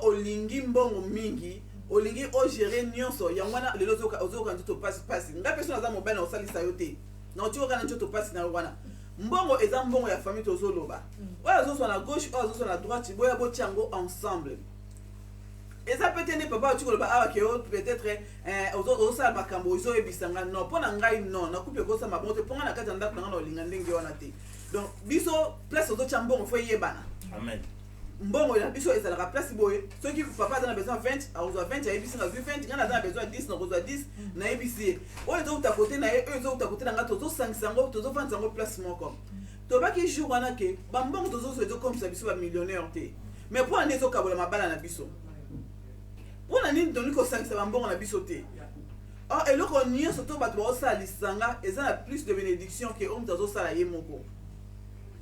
Speaker 3: olingi mbongo mingi olingi o gérer nyonso yango wana lelo ozoka nzoto pasi nga personne aza mobile na osalisa yo te na otiko kana nzoto pasi na wana mbongo eza mbongo ya famille tozoloba oyo azozwa na gauche oyo azozwa na droite boya botia yango ensemble eza pete nde papa otiko loba awa ke peut-être ozosala makambo ozoyebisanga non mpo na ngai non nakupe kosala mabongo te mponga na kati ya ndako na nga na olinga ndenge wana te donc biso place ozotia mbongo fo eyebana.
Speaker 1: Amen.
Speaker 3: Mbongo ya biso ezalaka place boye soki papa aza na besoin 20 azwa 20 ayebisi nga zwi 20 ngana aza na besoin 10 na kozwa 10 nayebisi ye oyo ezouta kote na ye oyo ezouta kote na nga tozosangisa yango tozofandisa yango place moko tobaki jour wana ke bambongo tozozwa ezokomisa biso bamillionnaire te mais mpo nani ezokabola mabala na biso mpo na nini toni kosangisa bambongo na biso te or eloko nyonso to bato baosala lisanga eza na plus de bénédiction ke oyo moto azosala ye moko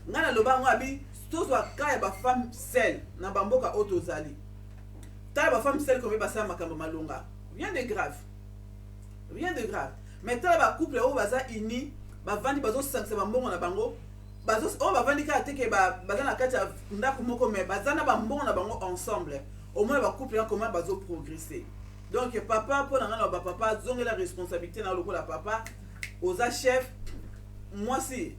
Speaker 3: nga na loba ngo abi tozwa ka ya bafemme sel na bamboka oyo tozali tala bafemme sel komi basala makambo malonga rien de grave mais tala bacouple oyo baza uni bavandi bazosangisa bambongo na bango oyo bavandi kaka teke baza na kati ya ndako moko mais baza na bambongo na bango ensemble au moins bacouple ya koma bazoprogresse donc papa mpo na nga na bapapa zongela responsabilité na lokola papa oza chef mwasi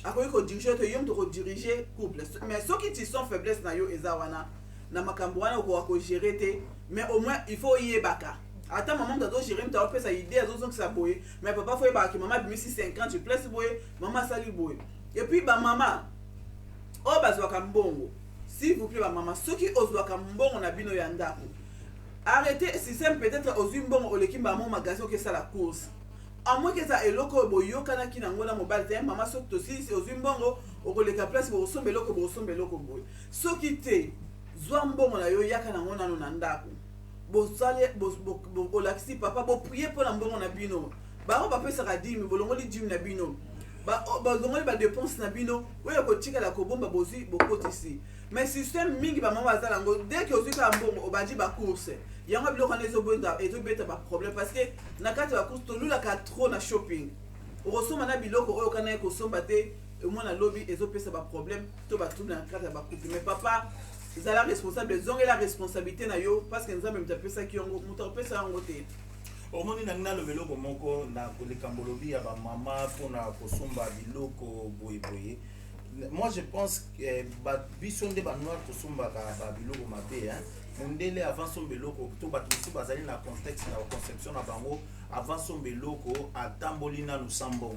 Speaker 3: akoki kodirige to yo moto kodirige couple mais soki ti son faiblesse na yo eza wana na makambo wana okoka kogere te mais au moins il faut yebaka ata maman mutato gérer mutato pesa idée azozongisa boye mais papa faut yeba ki maman bimisi 50 place boye maman sali boye et puis ba maman o bazwaka mbongo s'il vous plaît ba maman soki ozwaka mbongo na bino ya ndako arrêtez système peut-être ozwi mbongo oleki maman magasin okesa la course à moins que ça eloko boyokana ki nango na mobile te maman soki tosi ozwi mbongo okoleka place bosomba eloko boye soki te zwa mbongo na yo yaka nango nano na ndako bosale olakisi papa boprie mpo na mbongo na bino bango bapesaka 10 bolongoli 10 na bino balongoli badepense na bino oyo kotikala kobomba bozwi bokotisi mais système mingi bamama bazala yango dès que ozwi kaka mbongo obandi bacourse yango biloko wana ezobeta baproblème parce que na kati ya bacourse tolulaka trop na shopping okosomba na biloko oyo kana ye kosomba te omwana lobi ezopesa baproblème to batrouble na kati ya bacourse mais papa ezala responsable ezongela responsabilité na yo parce que nzambe moto apesaki yango moto apesa yango te
Speaker 1: omoni nangi naloba eloko moko na likambo lobi ya bamama mpona kosomba biloko boyeboye. Moi je pense que biso nde banoir tosombaka babiloko mabe mondele avant somba eloko to bato mosusu bazali na contexte na conception na bango avant somba eloko atamboli nanu sambongo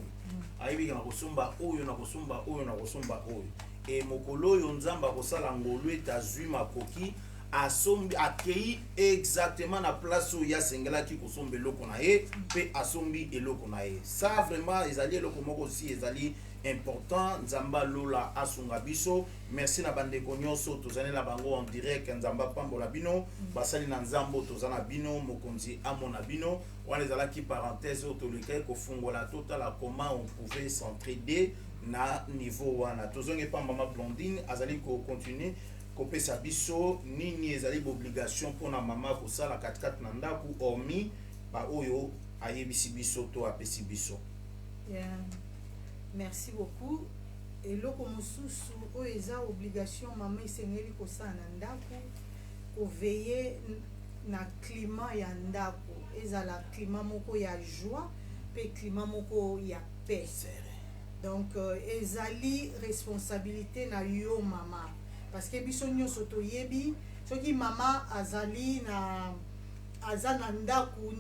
Speaker 1: ayebika na kosomba oyo na kosomba oyo na kosomba oyo e mokolo oyo nzambe akosala ngolu ete azwi makoki asombi akei exactement na place oyo asengelaki kosomba eloko na ye mpe asombi eloko na ye. Ça vraiment ezali eloko moko aussi ezali important. Nzamba lola asunga biso. Merci na bandeko nyonso tozali na bango en direct. Nzamba pambola bino basali na nzambo tozana bino mokonzi amona bino wana ezalaki parenthèse otolika kofungola totala comment on pouvait s'entraider na niveau wana tozonge pa mama Blondine azali ko continuer kopesa biso nini ezali obligation pona mama kosala 4 na ndaku hormis ba oyo ayebisi biso to apesi biso.
Speaker 2: Merci beaucoup. Eloko mosusu oyo eza obligation mama esengeli kosala na ndako koveiller na climat ya ndako ezala climat moko ya joie pe climat moko ya paix. Donc ezali responsabilité na yo mama parce que biso nyonso toyebi soki mama azali na azana ndako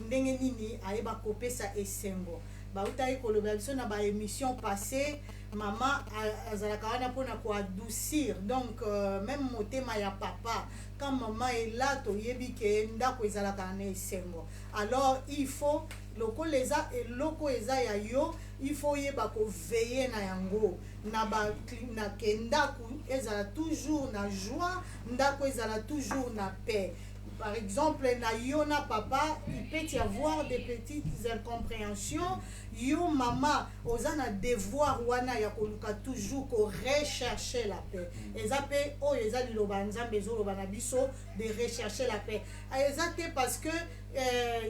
Speaker 2: ndenge nini ayeba kopesa esengo bauta ekoloba biso na ba émission passée maman azalaka wana mpona koadoucir donc même motema ya papa quand maman est là toyebi ke ndako ezalaka na esengo alors il faut lokola eza eloko eza ya yo il faut yeba koveiller na yango na ke ndako ezala toujours na joie ndako ezala toujours na paix. Par exemple, na yo na papa, il peut y avoir des petites incompréhensions. Yo mama, ozana devoir wana ya koluka toujours ko rechercher la paix. Ezape o ezali lobanza bezo lobana biso de rechercher la paix. Ezate parce que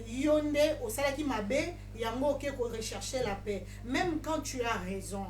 Speaker 2: yonde osalaki mabe yango ke ko rechercher la paix. Même quand tu as raison,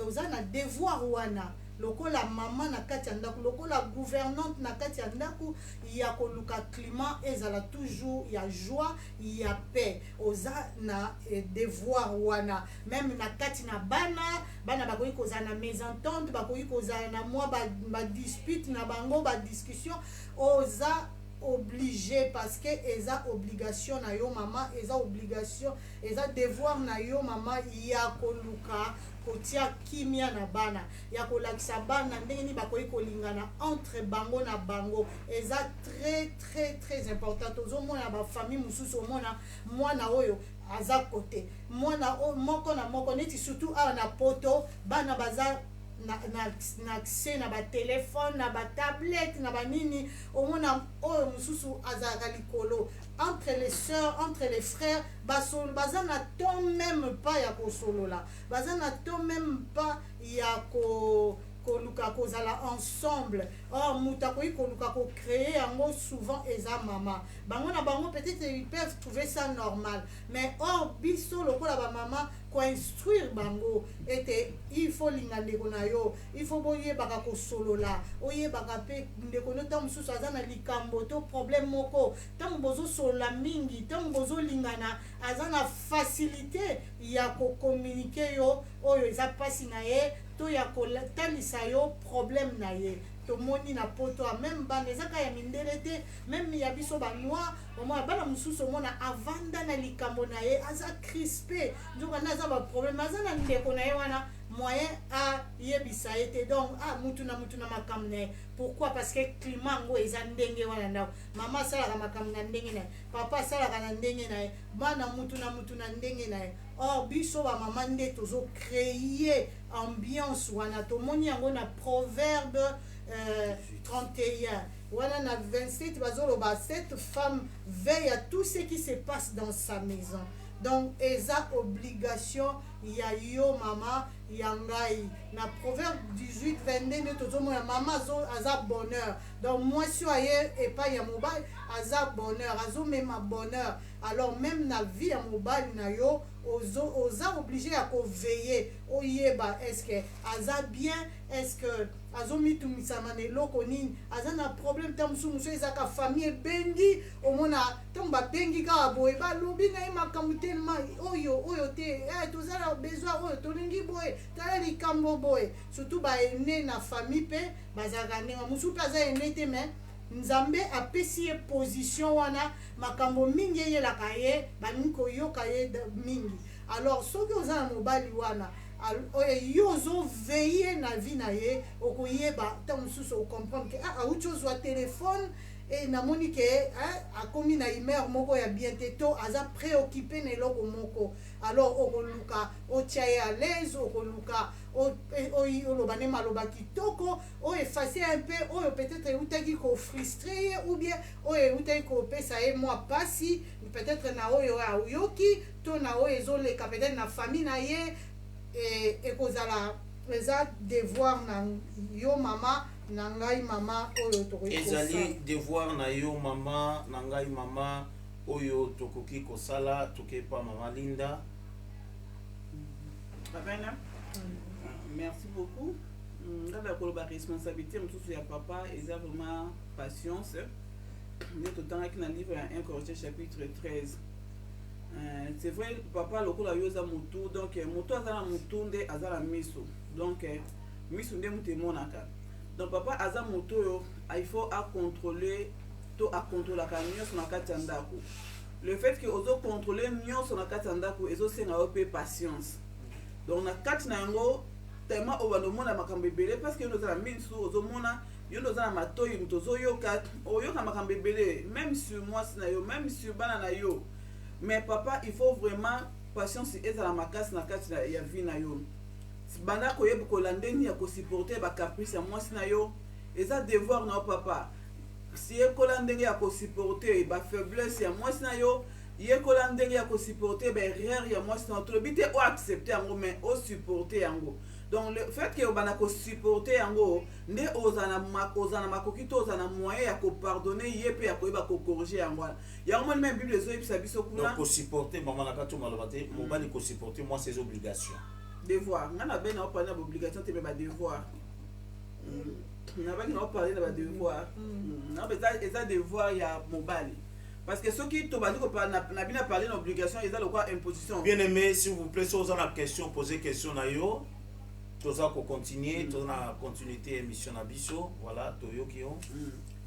Speaker 2: ozana devoir wana lokola maman na kati ya ndako lokola gouvernante na kati ya ndako ya koluka climat ezala toujours ya joie ya paix oza na devoir wana même na kati na bana bakoki kozala na mésentente bakoki kozala na mwa ba dispute na bango ba discussion oza obligé parce que eza obligation na yo mama eza obligation eza devoir na yo mama ya koluka kotia kimia na bana ya kolakisa bana ndenge ni bakoki kolingana entre bango na bango eza très important tozomona ba famille mususu omona mwana oyo aza kote mwana moko na moko neti surtout awa na poto bana baza na accès na ba téléphone na ba tablette na ba nini omona oyo mususu azaka likolo entre les sœurs entre les frères baza na temps même pas ya kosolola baza na temps même pas ya koluka kozala ensemble or muta koyi koluka ko créer yango souvent eza mama bango na bango peut-être ils peuvent trouver ça normal mais or biso lokola ba mama ko instruire bango ete il faut linga ndeko na yo il faut boye baka ko solola oye baka pe ndeko no tam susu azana likambo to problème moko tam bozo solola mingi tam bozo lingana azana facilité ya ko communiquer yo oyo eza pasi na ye to ya kotalisa yo problème na ye tomoni na poto même bana ezaka ya mindele te même ya biso banoir omona bana mosusu omona avanda na likambo na ye aza crispé nzoka na aza baproblème aza na ndeko na ye wana moyen ayebisa ye te donc mutu na makambo na ye pourquoi parce que climat yango eza ndenge wana ndako mama asalaka makambo na ndenge na ye papa asalaka na ndenge na ye bana mutu na ndenge na ye or biso bamama nde tozocréer ambiance wana tomoni yango na proverbe 31 wana na 27 bazoloba cette femme veille à tout ce qui se passe dans sa maison donc eza obligation ya yo mama ya ngai na proverbe 18 22 nde tozomona mama aza bonheur donc mwasi aye epai ya mobali aza bonheur azomema bonheur alors même na vie ya mobali na yo oza obligé ya koveiller oyeba est-ce que aza bien est-ce que azomitumisama na eloko nini aza na problème ta mosusu ezaka famille ebengi omona ntango babengi kaka boye balobi na ye makambo telema oyo te tozala besoin oyo tolingi boye tala likambo boye surtout baene na famille mpe bazalaka ndenge mosusu mpe aza ene te mais nzambe apesi ye position wana makambo mingi eyelaka ye balingi koyoka ye mingi alors soki oza na mobali wana yo ozoveille na vie na ye okoyeba ntango mosusu ocomprendre ke auti ozwa telefone e namoni ke akomi na humeur moko ya bien te to aza préoccupé na eloko moko alors okoluka otia ye à l'aise okoluka oloba ne maloba kitoko oefase un peu oyo peut-être eutaki kofrustre ye ou bien oyo eutaki kopesa ye mwa pasi peut-être na oyo ayoki to na oyo ezoleka peut-être na famille na ye ekozala eza devoir na yo mama na ngai mama oyo tokoki
Speaker 1: ezali devoir na yo mama na ngai mama oyo tokoki kosala tokepa mama Linda.
Speaker 3: Merci beaucoup. Dans la responsabilité de papa, il y a vraiment patience. Nous avons un livre 1 Corinthiens chapitre 13. C'est vrai, papa, le coup la yosa mutu, donc mutu azala mutu nde azala miso. Donc miso nde mutemonaka. Donc papa aza mutu yo, il faut à contrôler la nyonso na kati ya ndako. Le fait que ozo contrôler nyonso na kati ya ndako ezo senga ope patience. Donc na kati na yango tellement obandomona makambo ebele parce que nous avons miso ozomona yo nous avons matoyi mutozo yoka oyoka makambo ebele même sur moi na yo même sur bana na yo. Mais papa, il faut vraiment patience et la makasi na kati ya vie na yo. Banda koyeba ko landeni ya ko supporter ba caprice ya mwasi na yo, eza devoir na papa. Si ye ko landeni ya ko supporter ba faiblesse ya mwasi na yo, ye ko landeni ya ko supporter ba erreur ya mwasi na to bité o accepter yango mais o supporter yango. Donc le fait que bana ko supporter yango, nde ozana makoki to ozana moyen ya ko pardonner ye pe ya ko yeba ko corriger yango. Ya vraiment même Bible zo yebisa biso kuna.
Speaker 1: Donc supporter maman na kato malobate, mobali ko supporter moi ses obligations.
Speaker 3: Devoir. Ngana ben na parler d'obligation te ba devoir. Na ba na parler de ba devoir. Na ba eza devoir ya mobali. Parce que ceux qui tobali ko na bina parler d'obligation, ils ont le quoi imposition.
Speaker 1: Bien aimé, s'il vous plaît, si vous avez la question, posez question na yo. Toza ko continuer, tona continuité émission na biso, voilà, toyo kiyo.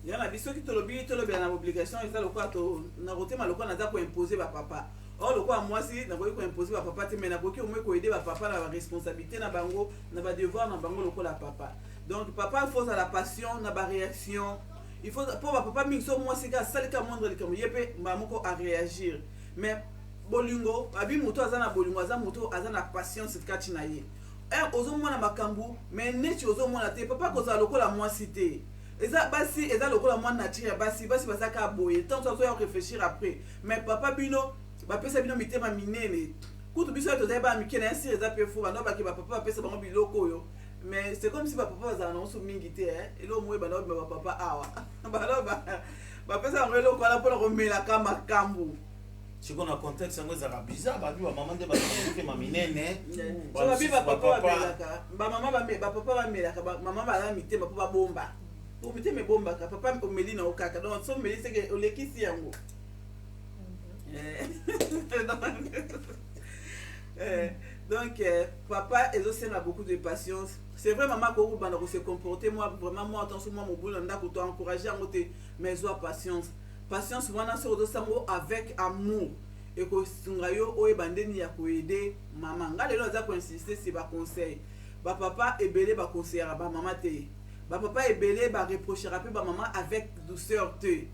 Speaker 3: Ya na biso ki tolobi na obligation, ils ont le quoi to na rotema le quoi na za ko imposer ba papa. Or le quoi moi si na ko imposer ba papa te mais na ko ki au moins ko aider ba papa na ba responsabilité na bango, na ba devoir na bango le quoi la papa. Donc papa il faut la passion na ba réaction. Il faut pour ba papa mingi so moi si ka salika moindre le comme yepe ba moko à réagir. Mais bolingo, abi moto azana bolingo azana moto azana patience kati na ye. Ozomona makambu mais neti ozomona te papa koza lokola mwasi te eza basi eza lokola mwa nature basi basaka boye tant ça doit réfléchir après mais papa bino bapesa bino mitema minene kutu biso to zeba mikene ainsi eza pe fou bano baki papa bapesa bango biloko yo mais c'est comme si papa bazana na so mingi te elo moye bano ba papa awa baloba bapesa bango eloko ala pona komela kama kambu.
Speaker 1: Si on a contexte yango ezaka bizarre ba biwa maman de ba ke maminene
Speaker 3: so ba biba papa ba melaka ba mama ba papa ba melaka ba mama ba la mitema papa bomba o mitema bomba ka papa o melina o kaka donc so meli c'est que o lekisi yango Donc, papa, ils aussi a beaucoup de patience. C'est vrai, maman, quand on se comporter, moi, vraiment, moi, attention, moi, mon boulot, on a encouragé à monter, mais j'ai patience. Patience, voilà, c'est avec amour. Et que Sungayo, ou Bandeni, a aider maman. Regardez, là, on a insisté, c'est pas conseil. Papa est belé, ba conseiller, ba maman te. Papa est belé, ba reprocher, ba maman avec douceur te.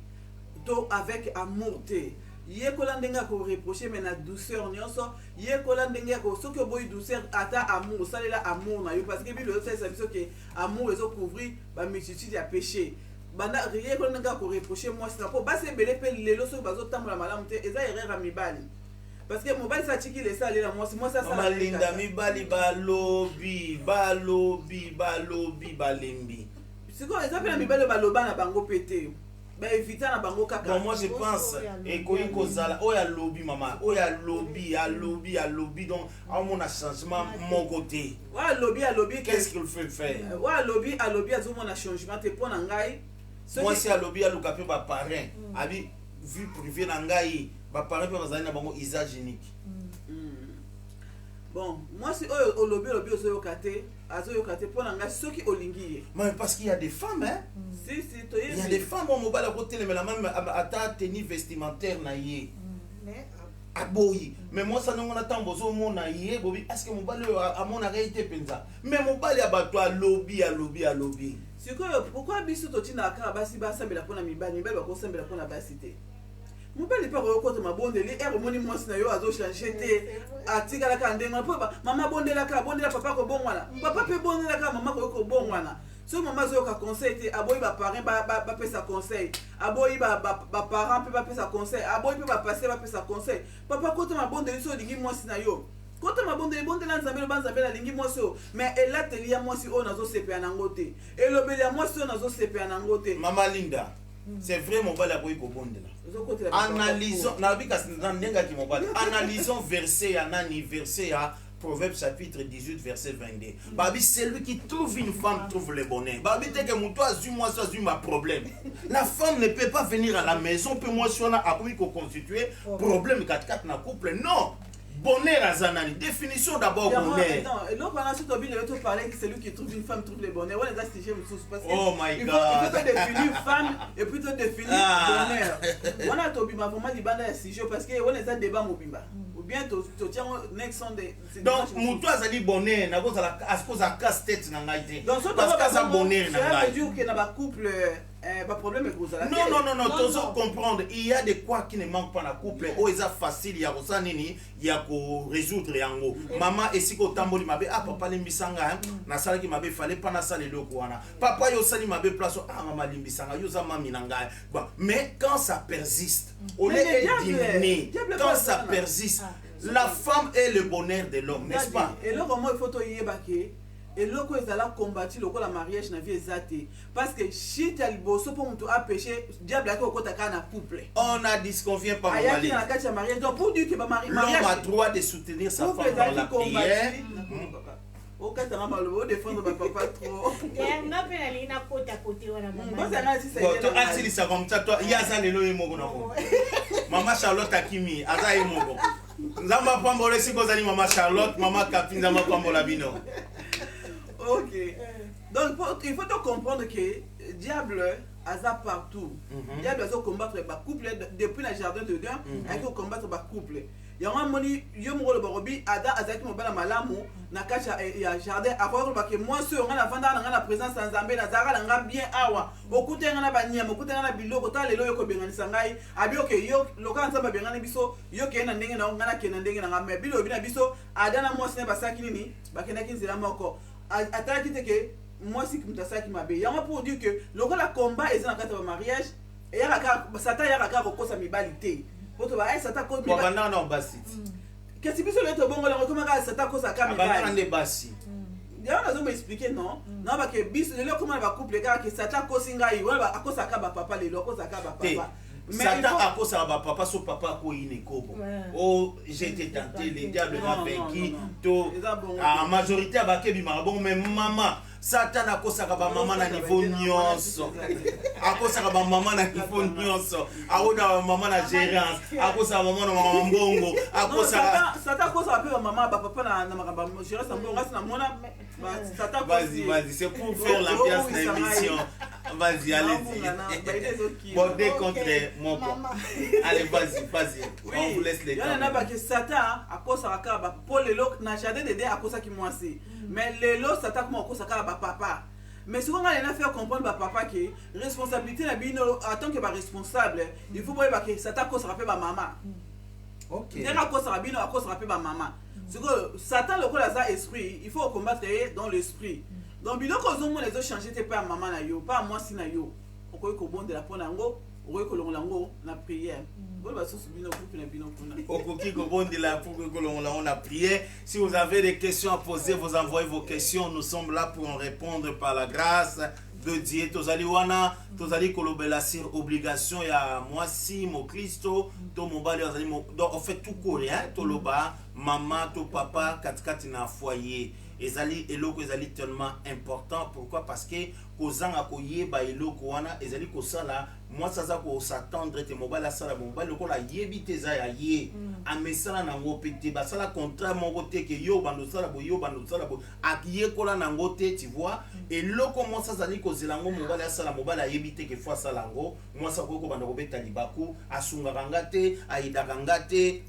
Speaker 3: To avec amour te. Yé kolandenga ko reprocher mais na douceur nyonso yé kolandenga ko soki boy douceur ata amour ça là amour na yo parce que bible ça ça biso que amour ezo couvrir ba multitude ya péché banda yé kolandenga ko reprocher moi c'est pas ba se belé pe lelo so bazo tambola malamu te eza erreur ya mibali parce que mobile ça tiki les ça là moi ça ça
Speaker 1: linda mibali balobi balembi
Speaker 3: c'est quoi ça pe mibali baloba na bango pété. Ben éviter na bango kaka.
Speaker 1: Bon, moi je pense ekoyi kozala oya lobby maman oya lobby donc à mon changement mon côté.
Speaker 3: Ouais lobby
Speaker 1: qu'est-ce qu'il fait faire?
Speaker 3: Ouais lobby à zo mon changement te pona ngai.
Speaker 1: Moi si à lobby à lukape ba parrain abi vu privé na ngai ba parrain pe bazali na bango isagénique.
Speaker 3: Bon, moi si au lobby ozo yokate pona ngai soki olingi.
Speaker 1: Mais parce qu'il y a des femmes hein.
Speaker 3: Si
Speaker 1: il y a des femmes au mobile à côté mais la même à tenue vestimentaire na yé.
Speaker 2: Mais
Speaker 1: aboyi mais moi ça non on attend bozo mona yé bobi est-ce que mobile à mon réalité penza mais mobile ya bato à lobby.
Speaker 3: C'est quoi pourquoi biso totina ka basi basambela pona mibali ba ko sambela pona basité. Mobile pas ko ma bondeli e moni moi na yo azo changer te atikala ka ndenga po mama bondela papa ko bongwana papa pe bondela ka mama ko bongwana. So maman zo ka conseil te aboyi ba parent ba pesa conseil aboyi ba parent pe ba pesa conseil aboyi pe ba passer ba pesa conseil papa koto ma bonde so lingi mwasi na yo koto ma bonde na nzambelo banzambela lingi mwasi o mais elateli ya mwasi o nazo sepea na ngote elobeli ya mwasi o nazo sepea na ngote
Speaker 1: Maman Linda c'est vrai mon bal aboyi ko bondela analysons na bika ndenga ki mon bal analysons verset ya nani verset ya Proverbe chapitre 18 verset 22. Babi celui qui trouve une femme trouve le bonheur. Babi te que mon toi moi ça ma problème. La femme ne peut pas venir à la maison peut moi si on a appris qu'on constituer problème 4 na couple non. Bonheur à Zanani. Définition d'abord bonheur.
Speaker 3: Et donc pendant ce temps il veut te parler que celui qui trouve une femme trouve le bonheur. Ouais les astuces parce que
Speaker 1: oh my God.
Speaker 3: Il faut définir femme et puis te définir bonheur. On a tobima vraiment libanda sujet parce que on les a débat mobimba. Bien to tiens next Sunday
Speaker 1: donc muto azali bonheur na cause à casse tête na ngai
Speaker 3: donc
Speaker 1: parce que ça bonheur na ngai
Speaker 3: ça veut dire que na ba couple ba problème ko za
Speaker 1: non tozo comprendre il y a des quoi qui ne manquent pas na couple o eza facile ya kosa nini ya ko résoudre yango maman esiko tamboli mabe papa limbisanga na sala ki mabe fallait pas na sala loko wana papa yo sali mabe place maman limbisanga yo za mami na ngai mais quand ça persiste on est indigné quand ça persiste la femme est le bonheur de l'homme n'est-ce pas
Speaker 3: et là comment il faut to yebake et là quoi ils allaient combattre le la mariage na vie exacte parce que si tu as le bosso pour tout a péché diable a ko taka na couple
Speaker 1: on a disconvient par
Speaker 3: mari na kati ya mariage donc pour dire que mariage
Speaker 1: l'homme a droit de soutenir sa femme dans la prière
Speaker 3: au cas où on va défendre papa trop
Speaker 2: on a fait la ligne à côté on a
Speaker 3: maman ça
Speaker 1: asili ça comme ça toi yaza lelo yemoko na ko maman Charlotte Akimi aza yemoko nzamba pambola siko zali maman Charlotte maman Kapi nzamba pambola bino.
Speaker 3: Ok. Donc il faut te comprendre que diable a partout. Diable a combattre ba couple depuis le jardin de Dieu, il faut combattre ba couple. Yango moni yo mo lo barobi ada azaki mo bala malamu na kacha ya jardin akoko ba ke moi sur na vanda na la présence sans Nzambe na zara nga bien awa okute nga ba nyama okute nga biloko ta lelo yo ko benganisa ngai abi okay yo loka Nzambe bengani biso yo ke na ndenge na ngana ke na ndenge na ngame bilo bina biso ada na moi sene basaki nini bakena kinzira moko ataki te que moi si mutasaki mabe yango pour dire que lokola combat ezana kata ba mariage et yaka sata yaka ko sa mibalité poto ba sata ko
Speaker 1: mi ba na basi
Speaker 3: qu'est-ce que c'est le bongo la comment ka sata ko sa ka mi
Speaker 1: ba na basi
Speaker 3: ya on a zo expliquer non non ba ke bis le comment ba couple ka que sata ko singa yi wala ba akosa ka ba papa le akosa ka ba papa
Speaker 1: Satan a cause à papa, so papa ko inekobo. Oh, j'ai été tenté, les diables m'a vaincu. La majorité a baké bi bon mais maman, Satan akosaka ba mama na niveau nyonso akosaka ba mama na niveau nyonso akoda ba mama na gérance akosaka mama na mama mbongo akosaka
Speaker 3: Satan akosaka pe ba mama ba papa na makamba gérance mbongo ngasi na mona Satan
Speaker 1: vas-y c'est pour faire l'ambiance de l'émission. Vas-y, allez-y. Bordé contre mon papa. Allez, vas-y. On vous laisse les temps.
Speaker 3: Il y en a pas que Satan a cause à la pour les locs n'a jamais d'aider à cause qui moi c'est. Mais les locs Satan comment cause à la papa. Mais souvent on a fait comprendre papa que responsabilité la bino en tant que responsable, il faut voir que Satan cause à la maman. OK. Il y a cause à bino à cause à la maman. C'est que Satan le cause esprit, il faut combattre dans l'esprit. Donc bilo ko zo mo les changer te pas maman na yo, pas moi si na yo. Okoy ko bonde la pona ngo, okoy ko longola ngo na prière. Bon ba so bino pour na bino pona.
Speaker 1: Okoki ko bonde la pour ko longola on a prié. Si vous avez des questions à poser, vous envoyez vos questions, nous sommes là pour en répondre par la grâce de Dieu. Tozali wana, tozali kolobela sur obligation ya moi si mo Christo, to mobali ozali donc en fait tout coréen, to loba, maman, to papa, katikati na foyer. Ezali eloko ezali tellement important. Pourquoi? Parce que kozanga koyeba eloko wana ezali kosala moi saza ko s'attendre te mobile sala mobile loko la yebi teza ya ye amesala nango pete basala contrat mongo te ke yo bando sala bo akiye kola nango te, tu vois. Eloko moi saza li kozelango mobile sala mobile yebi te ke fois sala ngo moi sa ko bando kobeta libaku asunga kangate aida kangate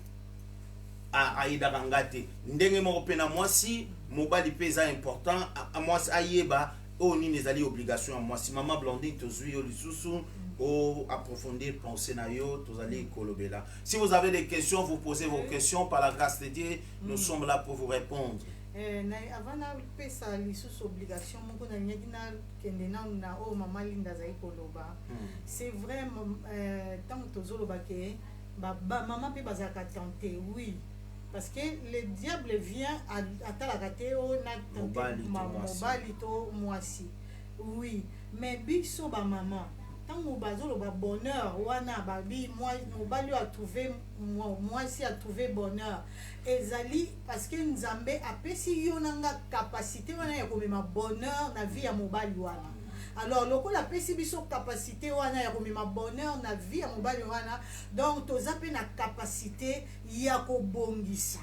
Speaker 1: aida kangate ndenge moko pena moi si mobali pesa important à moi ayeba o ni nezali obligation à moi si maman Blondine tozui yo lisusu o approfondir penser na yo tozali kolobela. Si vous avez des questions, vous posez vos questions par la grâce de Dieu, nous sommes là pour vous répondre.
Speaker 2: Avant na pesa lisusu obligation moko na nyaki na kende na o maman Linda zai koloba. C'est vrai tant tozoloba ke ba maman pe bazaka tenter, oui. Parce que le diable vient à la raté au mobali to moisi. Oui, mais biso ba maman. Tant que bazolo ba bonheur wana babi moi mobali a trouvé moisi a trouvé bonheur. Ezali parce que Nzambe a pesi yo nanga capacité wana ya komema bonheur na vie ya mobali wana. Alors loko la pesi biso capacité wana ya komema bonheur na vie ya mobali wana, donc tozape na capacité ya kobongisa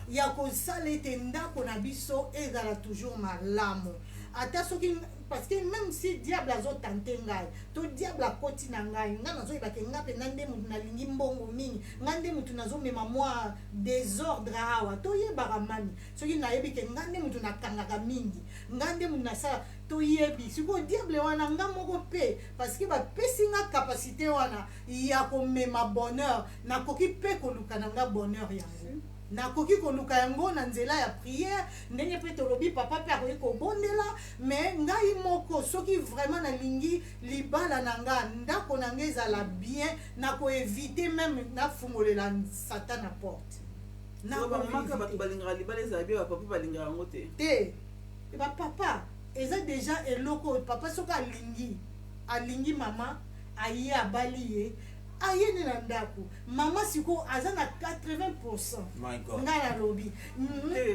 Speaker 2: ya kosala ete ndako na biso ezala toujours malamu. Ata soki parce que même si diable azo tenter ngai to diable akoti na ngai nga nazo ibake nga pe ngande mutu na lingi mbongo mingi ngande mutu nazo mema moi désordre awa to yeba mami soki na yebi ke ngande mutu na kangaka mingi ngande mutu na sala to yebi siko diable wana nga moko pe parce que ba pesi nga capacité wana ya ko mema bonheur na koki pe ko luka na nga bonheur yango na koki ko luka yango na nzela ya prière ndenge pe tolobi papa pe akoki ko bondela mais ngai moko soki vraiment na lingi libala na nga ndako na nga ezala bien na ko éviter même na fungolela Satan na porte
Speaker 3: na ba mama ka bato balingara libala ezala bien ba papa balingara ngo te ba papa eza déjà eloko papa soki alingi mama aye abali ye ayene na ndako mama siko aza na 80%.
Speaker 1: My God.
Speaker 2: Ngana lobi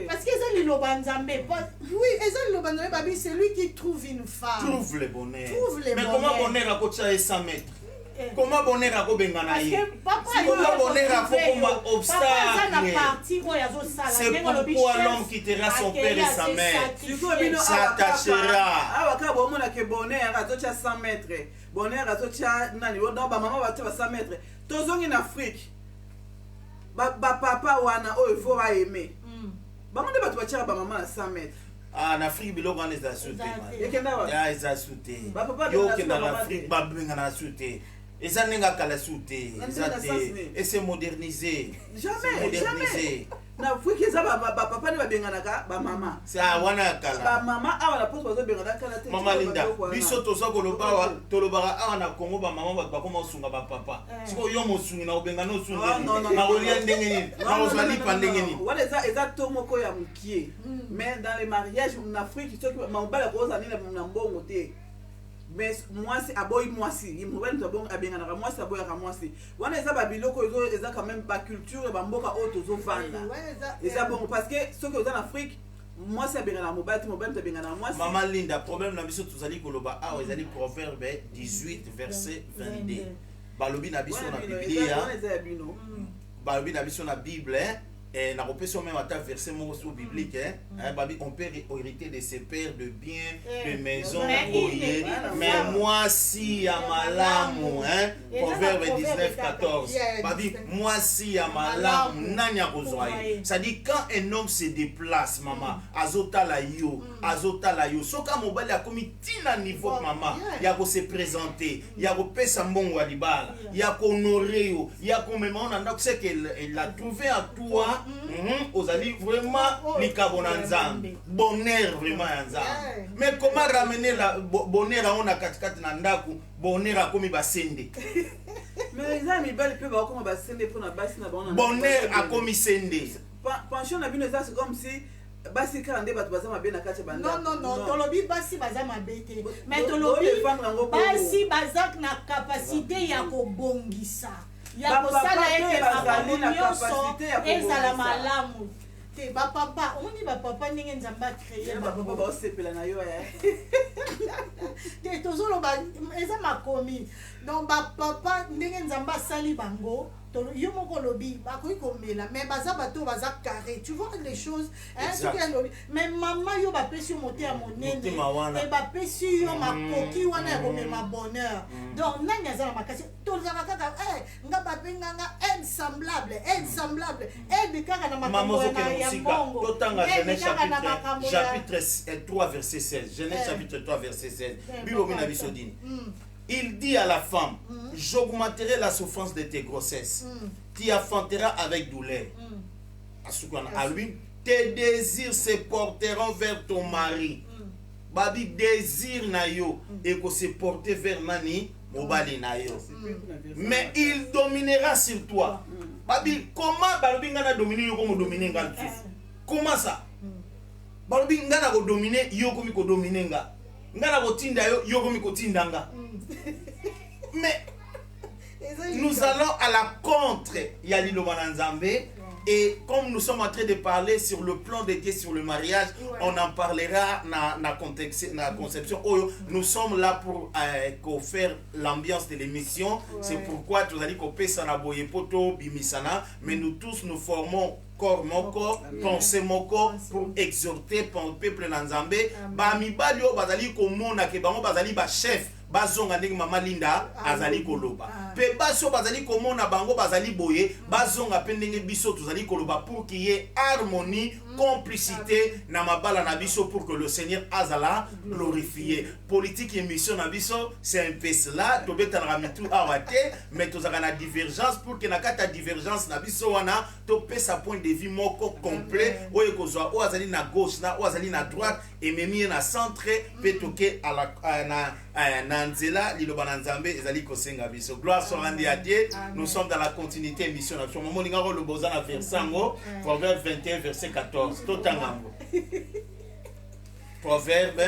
Speaker 2: parce que eza liloba Nzambe oui eza liloba Nzambe babi c'est lui qui trouve une femme
Speaker 1: trouve le bonheur. Mais comment bonheur akocha 100 mètres? Comment bonheur akobengana ye? Si comment bonheur akoma obstacle. C'est pourquoi l'homme quittera son père et sa mère. S'attachera.
Speaker 3: Awa ka bo mona ke bonheur atocha 100 mètres. Bonheur atocha nani donc ba maman ba 100 mètres. Tozongi na Afrique. Ba papa wana o il faut ba aimer. Ba monde ba to ba ba maman à 100 mètres.
Speaker 1: Ah, en Afrique, il y a des assutés.
Speaker 3: Il y a des
Speaker 1: assutés. Il y a en Afrique, il y a des assutés. Et ça n'est pas la souté. Et c'est modernisé.
Speaker 3: Jamais. Na Afrique, ça va papa ne va bien naka ba maman.
Speaker 1: C'est à wana kala.
Speaker 3: Ba maman a la pose bazo bien naka la tête.
Speaker 1: Maman Linda, biso to so ko loba to lobara a na Congo ba maman ba koma sunga ba papa. Siko yo mo sunga na obenga no sunga. Na olia ndenge ni. Na ozali pa ndenge ni.
Speaker 3: Wala eza to moko ya mukie. Mais dans les mariages en Afrique, ceux qui m'ont pas la rose ani na mbongo te. Mais moi c'est aboy moi si il me voit bon abenga na moi c'est aboy ka moi si wana eza ba biloko eza quand même ba culture ba mboka auto zo vanda eza bon parce que ceux qui sont en Afrique moi c'est bien la mobile te bien na moi
Speaker 1: Maman Linda, problème na biso tozali koloba awa ezali proverbe 18 verset 22. Balobi na biso na Biblia. Balobi na biso na Bible et na repétion même à ta verset mot sur biblique on peut hériter de ses pères de biens de maisons mais moi si à malamu proverbe 19:14 babi moi si à malamu nanya kozwaye ça dit quand un homme se déplace maman azotala yo soka mobali akomi tina niveau maman ya ko se présenter ya ko pesa mbongo ya libala ya ko honorer yo ya ko même on a c'est qu'elle l'a trouvé à toi ozali vraiment likabona nzambe bonheur vraiment ya nzambe mais comment ramener la bonheur on a katikati na ndaku bonheur akomi basende
Speaker 3: mais les amis belle peut ba comme basende pour na basi na bona
Speaker 1: bonheur akomi sende
Speaker 3: pension na bino c'est comme si basi kande bato baza mabe na kati banda
Speaker 2: non tolobi basi baza mabe te mais tolobi basi baza na capacité ya kobongisa ya kosala ete makambo nyonso ezala malamu te bapapa omoni bapapa ndenge nzambe acreye
Speaker 3: bapapa baosepela na yo
Speaker 2: te tozoloba eza makomi donc bapapa ndenge nzambe asali bango yo moko lobi bakoki komela mais baza bato baza carré tu vois les choses mais maman yo bapesi yo mote ya monene e bapesi yo makoki wana ya komema bonheur donc nani aza na makasi tozala kaka nga bapenganga aide semblable aide kaka na makambo ya mbongo
Speaker 1: totanga Genèse chapitre 3 verset 16 Genèse chapitre 3 verset 16 Bible mina biso dini. Il dit à la femme, j'augmenterai la souffrance de tes grossesses. Tu enfanteras avec douleur. À lui, tes désirs se porteront vers ton mari. Babi désir na yo et que se porter vers nani mobali na yo. Mais il dominera sur toi. Babi comment balobi ngana dominer yo comme dominer ngal. Comment ça? Balobi ngana ko dominer yo comme ko dominer nga. Ngana ko tinda yo comme ko tindanga. Mais nous allons à la contre Yali Lomananzambe et comme nous sommes en train de parler sur le plan de Dieu sur le mariage, on en parlera dans la conception. Nous sommes là pour faire l'ambiance de l'émission. C'est pourquoi tu as dit qu'on peut s'en aboyer poto bimisana, mais nous tous nous formons corps moko, pensée moko pour exhorter pour le peuple nanzambe. Ba mibali o bazali ko mona ke bango bazali ba chef. Bazonga ndenge mama Linda azali koloba pe baso bazali komona bango bazali boye bazonga pe ndenge biso tozali koloba pour qu'il y ait harmonie complicité na mabala na biso pour que le Seigneur azala glorifié. Politique émission na biso c'est un peu cela to betala mitu awate mais tozaka na divergence pour que na kata divergence na biso wana to pesa point de vue moko complet oye kozwa o azali na gauche na o azali na droite et memi na centre pe toke à la na nzela liloba na nzambe ezali kosenga biso. Gloire soit rendue à Dieu. Nous sommes dans la continuité émission na biso momo lingaro le bozana versango Proverbe 21 verset 14 totangango Proverbe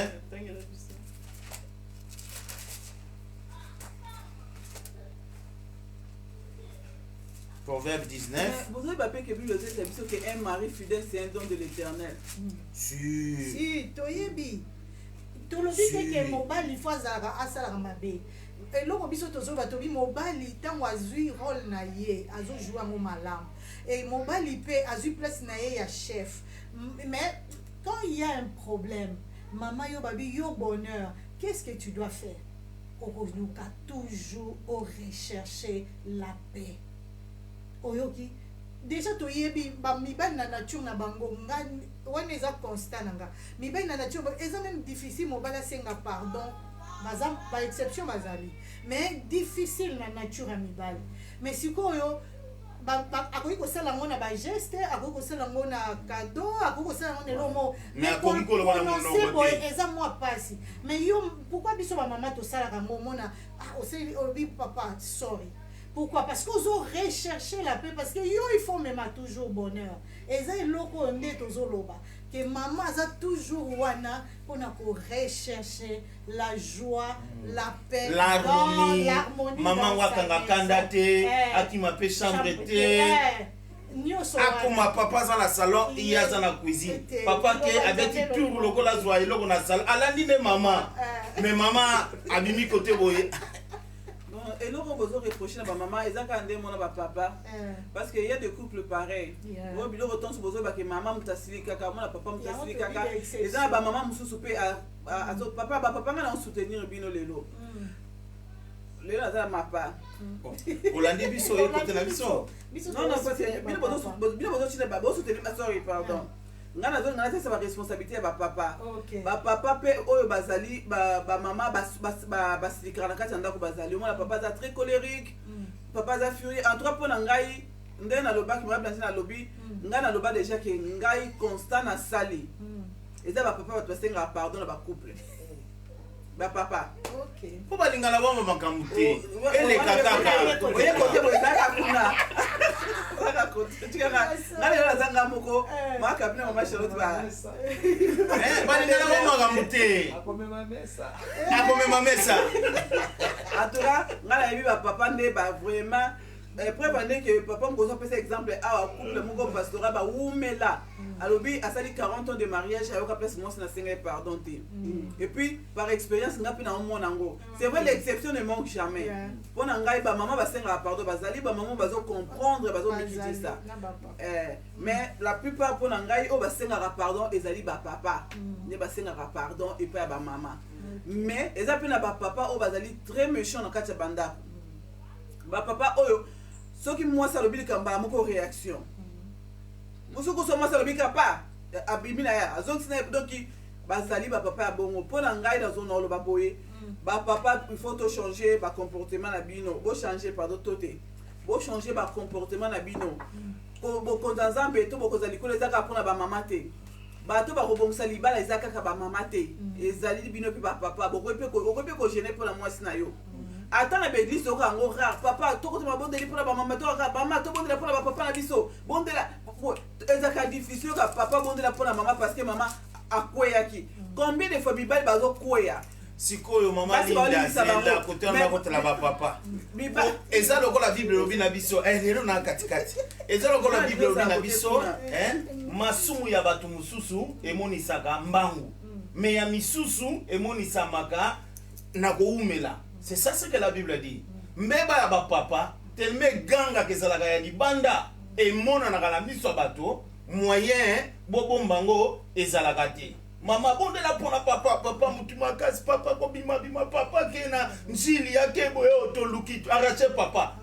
Speaker 1: Proverbe 19.
Speaker 3: Vous avez pas que un mari fidèle c'est un don de l'Éternel.
Speaker 2: Si toyebi tolobi que mobali faut azala mabe eloko biso tozoba tobi mobali tango azui rôle na ye azojua ngo malamu et mobali pe azui place na ye ya chef mais quand il y a un problème maman yo babi yo bonheur qu'est-ce que tu dois faire okozuka toujours rechercher la paix oyoki déjà toyebi ba mibali na nature na bango nga wana eza constant nanga mibali na nature eza même difficile mobali asenga pardon bazam par exception bazali mais difficile na nature ya mibali mais sikoyo akoki kosala ngo na ba geste akoki kosala ngo na cadeau akoki kosala ngo nelomo
Speaker 1: mais akoki koloba na mono
Speaker 2: eza moi pasi mais yo pourquoi biso ba mama tosalaka ngo mona oseli obi papa sorry. Pourquoi? Parce qu'on doit rechercher la paix. Parce que yo, il faut même toujours bonheur. Et ça, il faut que maman a toujours wana pour rechercher la joie, la paix,
Speaker 1: l'harmonie. Maman wakanga kandate, aki ma pe chambre te.
Speaker 2: nyonso
Speaker 1: akoma papa za na salon iye aza na cuisine papa ke abeti tour lokola zwa eloko na salon alandi nde mama mais mama abimi kote boye
Speaker 3: eloko bozo reprocher na bamama eza kaka nde mona bapapa parce que y a des couples pareils oyo biloko tonso bozo bake mama moto asili kaka mona papa moto asili kaka eza na bamama mosusu mpe bapapa nga na osoutenir bino lelo lelo aza na mapa
Speaker 1: olandi biso ekote na biso
Speaker 3: non parce que bino bozosoutenir sorry pardon nga nazonga natesa baresponsabilité ya bapapa bapapa mpe oyo bazali bamama basilikaka na kati ya ndako bazali omona papa aza très colérique papa aza furieux en tout cas mpo na ngai nde nalobaki mablanci nalobi ngai naloba déjà ke ngai constant nasali eza bapapa bato basengaka pardon na bacouple bapapa
Speaker 1: mpo balingana bama makambo te eleka kaka
Speaker 3: oye kote boye ezalaka kuna nga lelo nazanga moko makabina mama charlotte
Speaker 1: balingana bama makambo te akomema mesa
Speaker 3: atoka nga nayebi bapapa nde vraiment preuve nde ke papa mokozo apesa exemple awa couple moko pastora bawumela alobi asali 40 ans de mariage ayoka place mwasi nasengai pardon te et puis par expérience nga mpe naomona yango c'est vrai l'exception ne manque jamais mpo na ngai bamama basengaka pardon bazali bamama bazocomprendre bazomikitisa mais la plupart mpo na ngai oyo basengaka pardon ezali bapapa nde basengaka pardon epai ya bamama mais eza mpe na bapapa oyo bazali très méchant na kati ya bandako bapapa oyo soki mwasi alobi likambo ya moko réaction mosuku so mwasi alobi kapa abimi na ye azongisi na ye donki bazali bapapa ya bongo mpo na ngai nazona oloba boye bapapa il faut tochange bacomportement na bino bochange pardon to te bochange bacomportement na bino bokonza nzambe to bokonza likolo eza kaka mpona bamama te bato bakobongisa libala eza kaka bamama te ezali bino mpe bapapa bokoki mpe kogene mpona mwasi na yo ata na baeglise toyoka yango rare papa tokotema bondeli mpona bamama toyoka mama tobondela mpona bapapa na biso bondela ezaka difficile yoka papa bondela mpona mama parce que mama akweyaki combien de fois mibali bazokweya
Speaker 1: sikoyo mama linda zela kotana kotala bapapa eza lokola bible lobi na biso lelo na katikati eza lokola bible lobi na biso masumu ya bato mosusu emonisaka mbangu me ya misusu emonisamaka na koumela. C'est ça ce que la Bible dit. Mbeba ya bapapa telme ganga kezalaka ya libanda emona na kala miso bato moyen bobombango ezalaka te. Mama bondela pona papa mutima kasi papa ko bima papa kena njili yake boyo toluki arracher papa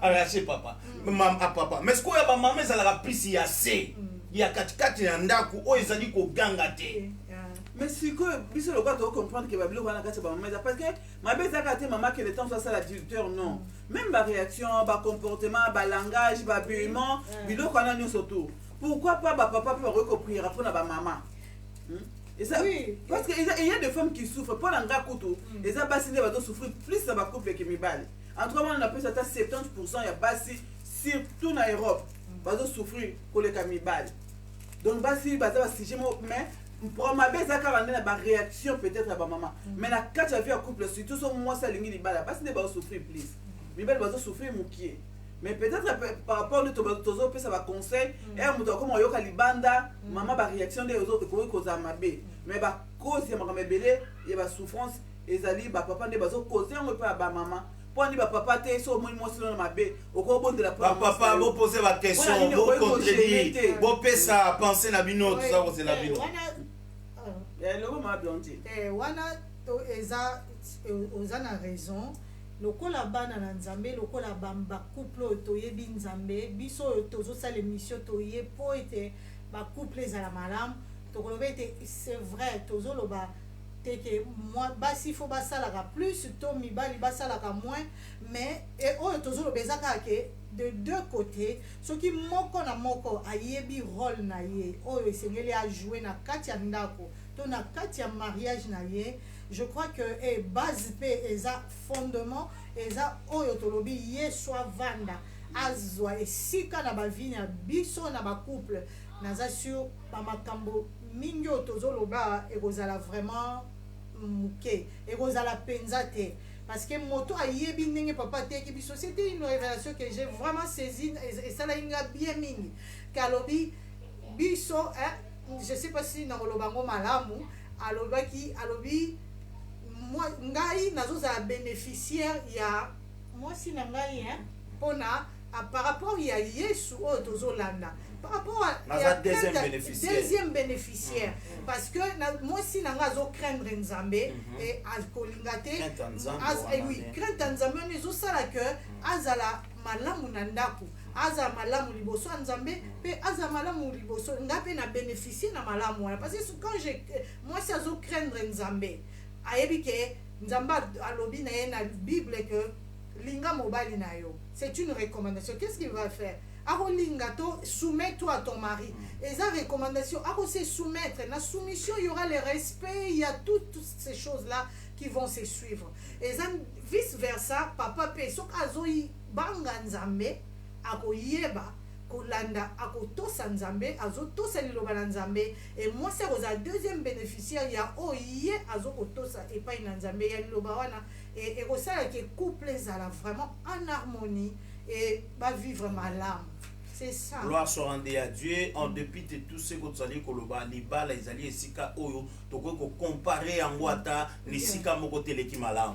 Speaker 1: mama papa mais ko ya ba mama ezalaka pisi ya se ya katikati ya ndaku o ezali ko ganga te.
Speaker 3: Mais si que biso le doit comprendre que babilo wana kati ba maman parce que ma beza kati maman que le temps soit ça l'adultère non même ba réaction ba comportement ba langage ba habillement bilo kana nyo surtout pourquoi pas ba papa peut recopier pour na ba maman et ça oui. Parce que il y a des femmes qui souffrent pour l'anga kutu et ça basi ne va souffrir plus ça ba couple que mibali entre moi on appelle ça 70% ya basi surtout na Europe va souffrir pour les camibali donc basi baza si mais pour ma belle ça na ba réaction peut-être à ba maman mais na quand tu as vu un couple surtout so moi ça lingi libala parce que ne va souffrir plus mibali va souffrir mukie mais peut-être par rapport à tozo pe ça va conseil et muto comme yoka libanda maman ba réaction des autres ko ko za mabe mais ba cause ya makama belé et ba souffrance ezali ba papa ne bazo causer on peut ba maman pour ni ba papa te so moi sino na mabe oko bondela
Speaker 1: papa bo poser ba question bo contredire bo pesa penser na bino tout ça c'est la bino
Speaker 2: wana to eza na raison lokola bana na nzambe lokola bamba couple oyo toyebi nzambe biso oyo tozosala émission toye po ete bacouple ezala malamu tokoloba ete c'est vrai tozoloba teke basi fo basalaka plus to mibali basalaka moins mais oyo tozoloba eza kaka ke de deux côtés soki moko na moko ayebi rôle na ye oyo esengeli ajouer na kati ya ndako to na kati ya mariage na ye je crois que base pe eza fondement eza oyo tolobi ye soit vanda azwa esika na bavie ya biso na bacouple naza sur bamakambo mingi oyo tozoloba ekozala vraiment muke ekozala penza te parce que moto ayebi ndenge papa teki biso. C'était une révélation que j'ai vraiment saisie et ça l'a bien mingi kalobi biso je sais pas si nakolobango malamu alobaki alobi moi ngai nazozala bénéficiaire ya mwasi na ngai pona par rapport ya Yesu oyo tozolanda par rapport à deuxième bénéficiaire parce que mwasi na ngai azocraindre Nzambe et akolinga te oui crainte Nzambe wana ezosala que azala malamu na ndako azala malamu liboso ya Nzambe pe azala malamu liboso nga pe na bénéficier na malamu wana parce que quand mwasi azocraindre Nzambe ayebi ke Nzambe alobi na ye na Bible que linga mobali na yo. C'est une recommandation. Qu'est-ce qu'il va faire? Linga to soumets-toi à ton mari. Et sa recommandation, se soumettre. La soumission, il y aura le respect, il y a toutes ces choses-là qui vont se suivre. Et vice versa, papa pe sok azoi banga Nzambe ako yeba kolanda ako tosa Nzambe azo tosa liloba na Nzambe et moi c'est aux deuxième bénéficiaire ya oye azo kotosa epai na Nzambe ya liloba wana et ça que couple ezala vraiment en harmonie et va vivre malamu. C'est ça.
Speaker 1: Gloire soit rendue à Dieu en dépit de tout ce que tu as dit koloba libala ezali esika oyo toko ko comparer en wata nisika moko teleki malamu.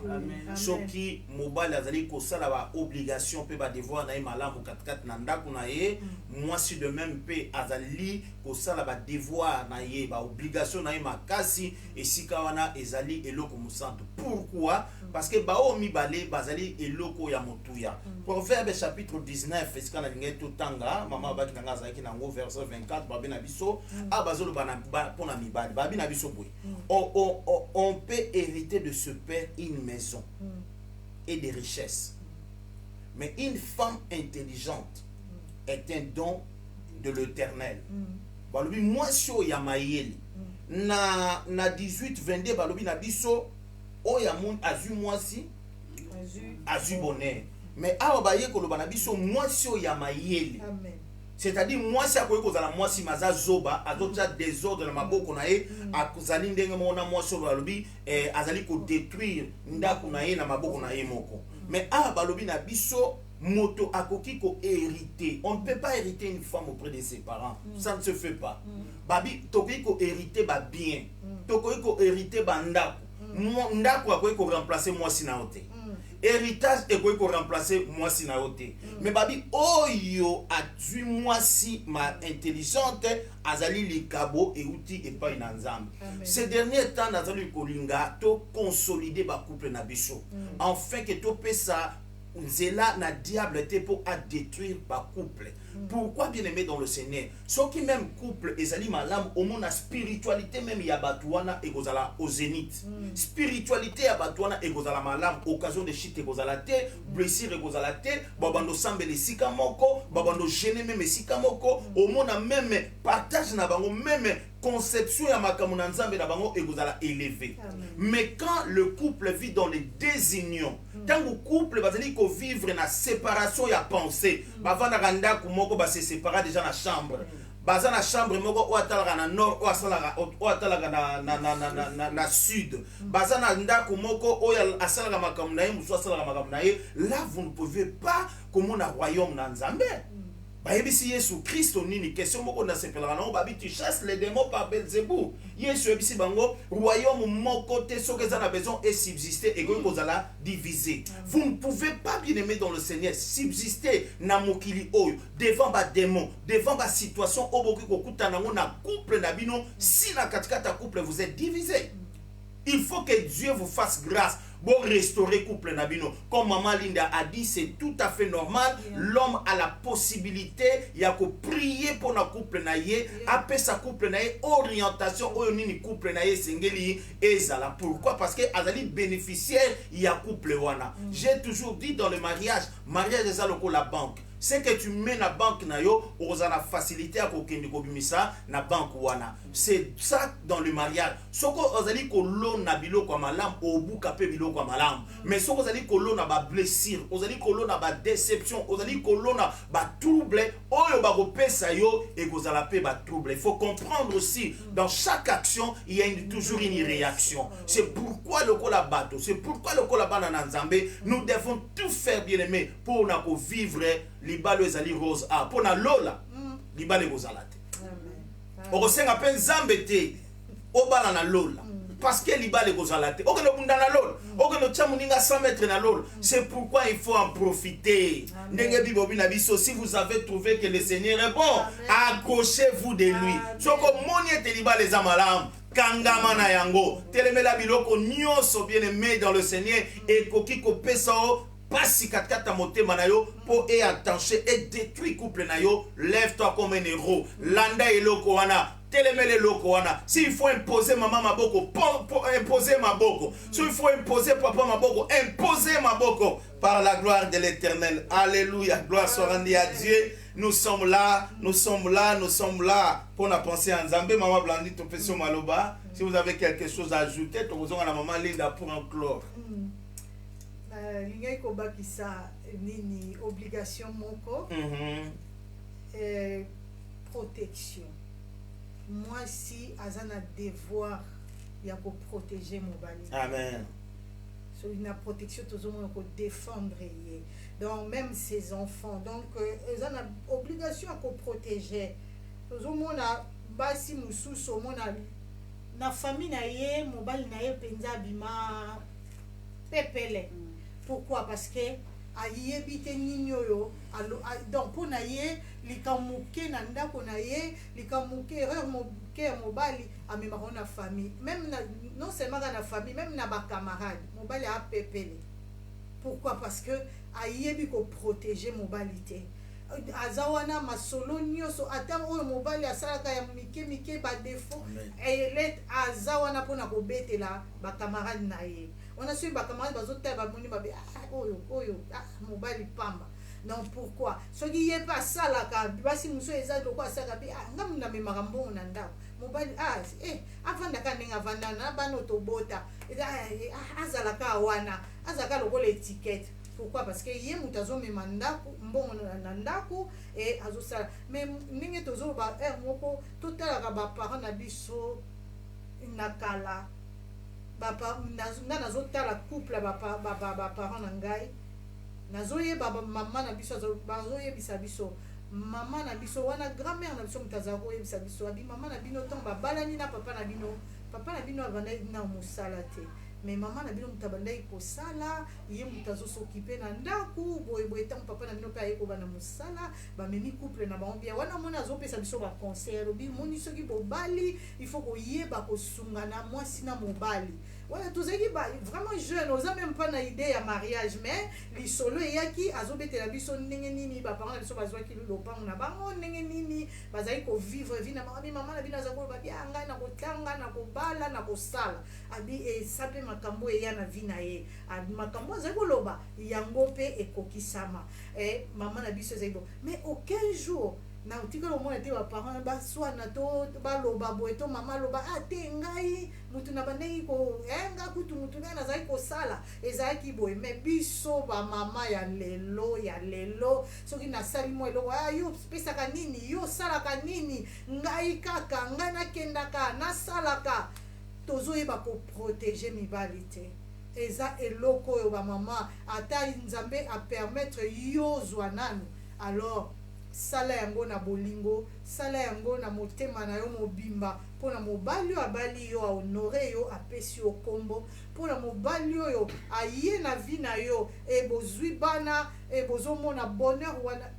Speaker 1: Soki mobali azali ko sala ba obligation pe ba devoir na malamu 4 na ndako na ye mwasi de même pe azali ko sala ba devoir na ye ba obligation na ye makasi esika wana ezali eloko musantu. Pourquoi? Parce que bao mibale bazali eloko ya motuya. Proverbe chapitre 19 esika na linga totanga maman ba kinanga za kinango verset 24 babi na biso abazolo bana pona mibali babi na biso boy. On peut hériter de ce père une maison et des richesses. Mais une femme intelligente est un don de l'Éternel. Balobi mwasio ya mayeli na 18 22 balobi na biso oya moun azu mwasi azu bonheur. Mais awa baye koloba na biso mwasio ya mayeli.
Speaker 2: Amen.
Speaker 1: C'est-à-dire mwasi akoyi kozala mwasi maza zoba azotya désordre na maboko na ye akozali ndenge mona mwasi balobi azali ko détruire ndako na ye na maboko na ye moko. Mais awa balobi na biso moto akoki ko hériter. On ne peut pas hériter une femme auprès de ses parents. Ça ne se fait pas. Babi tokoki ko hériter ba bien. Tokoki ko hériter ba ndako. Ndako akoki ko remplacer mwasi na ote. Héritage est quoi remplacer moi si na ote. Mais babi oyo a tu moi si ma intelligente azali likabo et outil et pas une Nzambe. Ces derniers temps nazali kolinga to consolider ba couple na biso. Enfin que to pesa nzela na diable était pour à détruire ba couple. Pourquoi bien aimé dans le Seigneur? Ceux qui même couple ezali malam au monde la spiritualité même ya batuana et gozala au zénith. Spiritualité ya batuana et gozala malam occasion de chute gozala te, blessure gozala te, babando sambele sika moko, babando gêner même sika moko, au monde même partage na bango même conception ya makambo na Nzambe na bango egozala élevé. Mais quand le couple vit dans les désunions, tant que couple bazali ko vivre na séparation ya pensée, bavanda randa kumoko ba se séparer déjà na chambre. Baza na chambre moko o atalaka na nord o atalaka na sud. Baza na ndako moko o asalaka makambo na ye muso asalaka makambo na ye. Là vous ne pouvez pas comme na royaume na Nzambe. Bayebisi Yesu Christ nini question moko na sepelaka na babi tu chasses les démons par Belzébou. Yesu ebisi bango royaume moko te soki za na besoin et subsister et que kozala diviser. Vous ne pouvez pas bien aimer dans le Seigneur subsister na mokili oyo devant ba démon, devant ba situation oboki kokuta nango na couple na bino si na katikata couple vous êtes divisé. Il faut que Dieu vous fasse grâce pour restaurer couple nabino. Comme Maman Linda a dit, c'est tout à fait normal. L'homme a la possibilité, il y a que prier pour notre couple naïe, appeler sa couple naïe, orientation, ni couple naïe, singeli, et zala. Pourquoi? Parce que azali bénéficiaire, il y a couple wana. J'ai toujours dit dans le mariage est la banque. C'est que tu mets na banque na yo, oza na facilité à kokende kobimisa na banque wana. C'est ça dans le mariage. Soko ozali ko lo na biloko malam obu kape biloko biloko ya malamu mais soki ozali kolona bablessure ozali kolona badéception ozali kolona batrouble oyo bakopesa yo ekozala mpe batrouble. Il faut comprendre aussi dans chaque action il y a toujours une réaction. C'est pourquoi lokola bato, c'est pourquoi lokola bana na Nzambe nous devons tout faire bien aimé pour na ko vivre libalo ezali rose a pour na lola libalo ekozala te. Okosenga mpe Nzambe te obala na lola parce que libale ekozala te okende obunda na lola okende otya moninga 100 mètres na lola. C'est pourquoi il faut en profiter. Ndenge bibobi na biso, si vous avez trouvé que le Seigneur est bon, accrochez-vous de lui. Soko moni ete libale eza malamu kangama na yango telemela biloko nyonso bien aimé dans le Seigneur ekoki kopesa o pasi katikata motema na yo po e attaché et détruit couple na yo. Lève-toi comme un héros, landa eloko wana telemele loko wana. S'il faut imposer maman maboko, imposer maboko. S'il faut imposer papa maboko, imposer maboko par la gloire de l'Éternel. Alléluia, gloire soit rendue à Dieu. Nous sommes là pour la pensée en Zambé. Maman Blandi, Topesio Maloba. Si vous avez quelque chose à ajouter, tu vous la maman Linda pour un clore.
Speaker 2: Lingai kobakisa nini obligation moko protection. Moi si azana devoir ya ko protéger mon bali.
Speaker 1: Amen.
Speaker 2: So une protection toujours ko défendre yé. Donc même ses enfants donc azana obligation à ko protéger. Toujours mona basi mususu mona na famille na ye mobali na ye penza bima pepele. Pourquoi? Parce que ayebite ninyoyo donc pour na ye likamuke na ndako na ye likamuke erreur moke mobali amema na famille même na, non seulement dans la famille même na ba camarade mobali a pepele. Pourquoi? Parce que ayebi ko protéger mobali te azawana masolo nyoso ata oyo mobali asalaka ya mike ba défaut et azawana pona ko betela ba camarade na ye. On a su bakamani bazota ba moni ba oyo mobali pamba. Donc pourquoi ce qui est pas ça la ka basi muso eza loko asaka bi ngam na me makambo na ndako mobali avant ndaka ninga vanda na bano to bota azala ka wana azaka loko l'étiquette. Pourquoi? Parce que yé mutazo me mandako mbongo na ndako et azosala mais ninge tozo ba moko totala ka ba parents na biso nakala bapa nga nazotala couple bapa parents na ngai nazoye baba mama na biso bazoyebisa biso mama na biso wana grand-mère na biso mutazako yebisa biso abi mama na bino ntango babalani na papa na bino avandaki na mosala te mais mama na bino mutabandaki kosala ye mutazo s'occuper na ndaku boye ntango papa na bino pe aye kobana mosala bamemi couple na bango bia wana mona azopesa biso baconseil obi moni soki bobali il faut koyeba kosungana mwasi na mobali. Voilà, tous ceux qui vraiment jeunes, on n'a même pas une idée à mariage, mais les solos et yaki, azobete la bison nini, ba parents les solos qui le lopang na bango nini, bazai ko vivre vie na maman la bina zako ba bien nga na ko tanga na ko bala na ko sala. Abi e sape makambo e ya na vie na ye. Abi makambo zako loba yango pe e kokisama. Maman la biso zaibo. Mais aucun jour na utika lo mona te ba parents ba swana to ba loba boeto mama loba te ngai mutu na bandei ko nga kutu mutu na zai ko sala ezaki boy me biso ba mama ya lelo soki na sali mo elo yo pesa ka nini yo sala ka nini ngai kaka ngana kenda ka na sala ka tozo yeba ko protéger mibali te eza eloko yo ba mama ata Nzambe a permettre yo zwananu alors sala yango na bolingo sala yango na motema na yo mobimba pona mobali yo abali yo honore yo apesi yo kombo pona mobali yo aye na vie na yo e bozwi bana e bozomona bonheur wana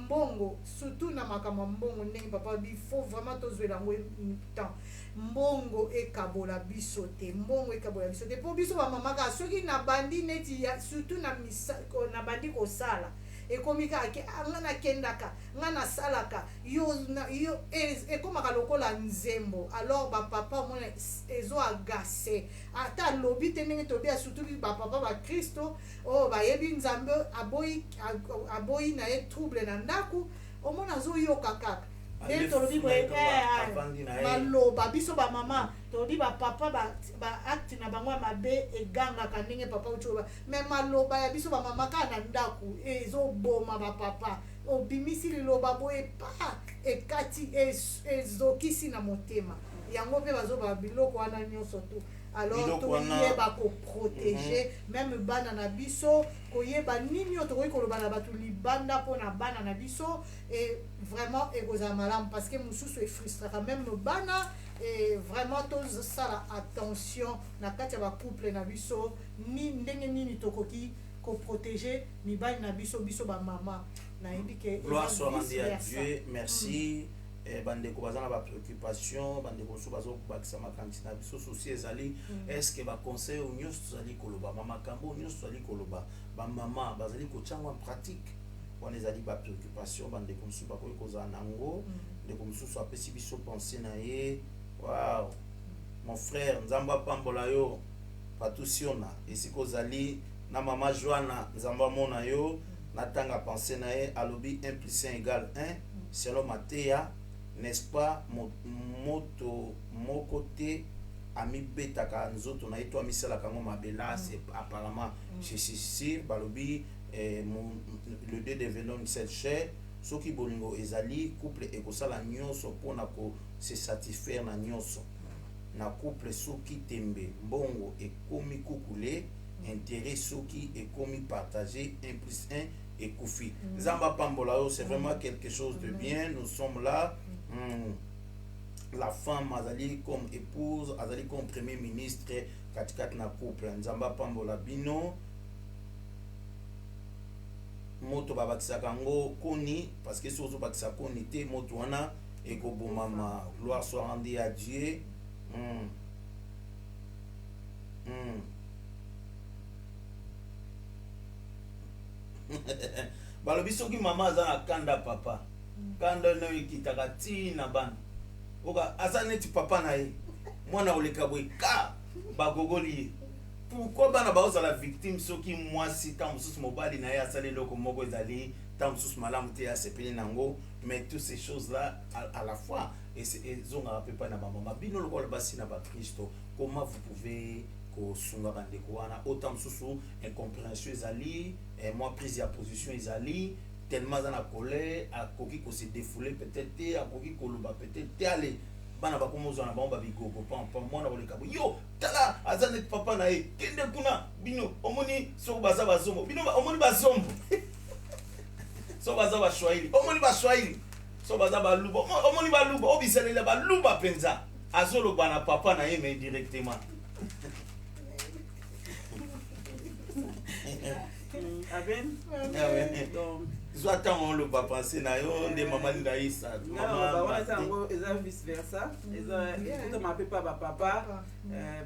Speaker 2: mbongo surtout na makambo mbongo ndenge papa bi faut vraiment tozwela ngo temps mbongo ekabola biso te po biso ba mama ka soki na bandi neti surtout na bandi kosala ekomika ke ngana kendaka ngana salaka yo ekomaka lokola nzembo alors ba papa mona ezo agase ata lobi te ndenge tobi surtout ba papa ba Kristo ba yebi Nzambe aboyi na ye trouble na ndaku omona zo yoka kaka nde tolobi boye maloba biso bamama tolobi bapapa baacte na bango ya mabe egangaka ndenge papa uti me maloba ya biso bamama kaka na ndako ezoboma bapapa obimisi liloba boye pa ekati ezokisi na motema yango mpe bazoba biloko wana nyonso tu alors toyeba koprotege même bana na biso koyeba nini oyo tokoki koloba na bato libanda mpona bana na biso et vraiment ekozala malamu parce que mosusu efrustraka même bana et vraiment tozosala attention na kati ya bacouple na biso ndenge nini tokoki koprotege mibali na biso bamama nayebi ke
Speaker 1: gloire soit rendue à Dieu. Merci. Bandeko baza na ba préoccupation bandeko so bazo bakisa makanisi na biso souci ezali est-ce que ba conseil nyonso tozali koloba makambo nyonso tozali koloba ba mama bazali kochangwa pratique wana ezali ba préoccupation bandeko mosusu bakoki kozala nango ndeko mosusu apesi biso pensée na ye wow mon frère nzambe apambola yo patusiona esika ozali na mama Joana nzambe amona yo natanga pensée na ye alobi 1 + 1 = 1 selon Matthéa, n'est-ce pas, mon côté ami betaka nzoto na ito amisala kango mabela c'est apparemment chez Sissi balobi le 2 devenant cette chair soki bolingo ezali couple ekosala nyonso pona ko se satisfaire na nyonso na couple soki tembe mbongo ekomi kukule intérêt soki ekomi partagé 1 + 1 et Koufi. Zamba Pambolao, c'est vraiment quelque chose de bien. Nous sommes là. La femme, Azali comme épouse, Azali comme premier ministre, katika na couple. Zamba Pambola Bino. Moto babakisa kango koni, parce que si vous bakisa koni te, moto wana, ego bomama. Gloire soit rendue à Dieu. balobi soki mama aza na kanda papa kanda na ekitaka ti na bana oka aza neti papa na ye mwana oleka boye ka bagogoli ye pourquoi bana baozala victime soki mwasi ntango mosusu mobali na ye asali eloko moko ezali ntango mosusu malamu te asepeli nango mais toutes ces choses là à la fois ezongaka mpe epai na bamama bino lokola basi na bakristo comment vous pouvez kosunga ndeko wana autant mosusu incompréhension ezali moi prise ya position ezali tellement za na colère akoki ko se défouler peut-être te akoki koloba peut-être te ale bana bakomozwa na bango babigogo pampa mwana oleka bo yo tala aza net papa na ye kende kuna bino omoni soko baza bazombo bino omoni bazombo so baza bashwaili omoni bashwaili so baza baluba omoni baluba obiselela baluba penza azoloba na papa na ye mais directement
Speaker 3: Amen.
Speaker 1: Donc, j'attends le papa c'est na yo de maman na isa
Speaker 3: maman ba ça eza vice versa eza tout ma papa papa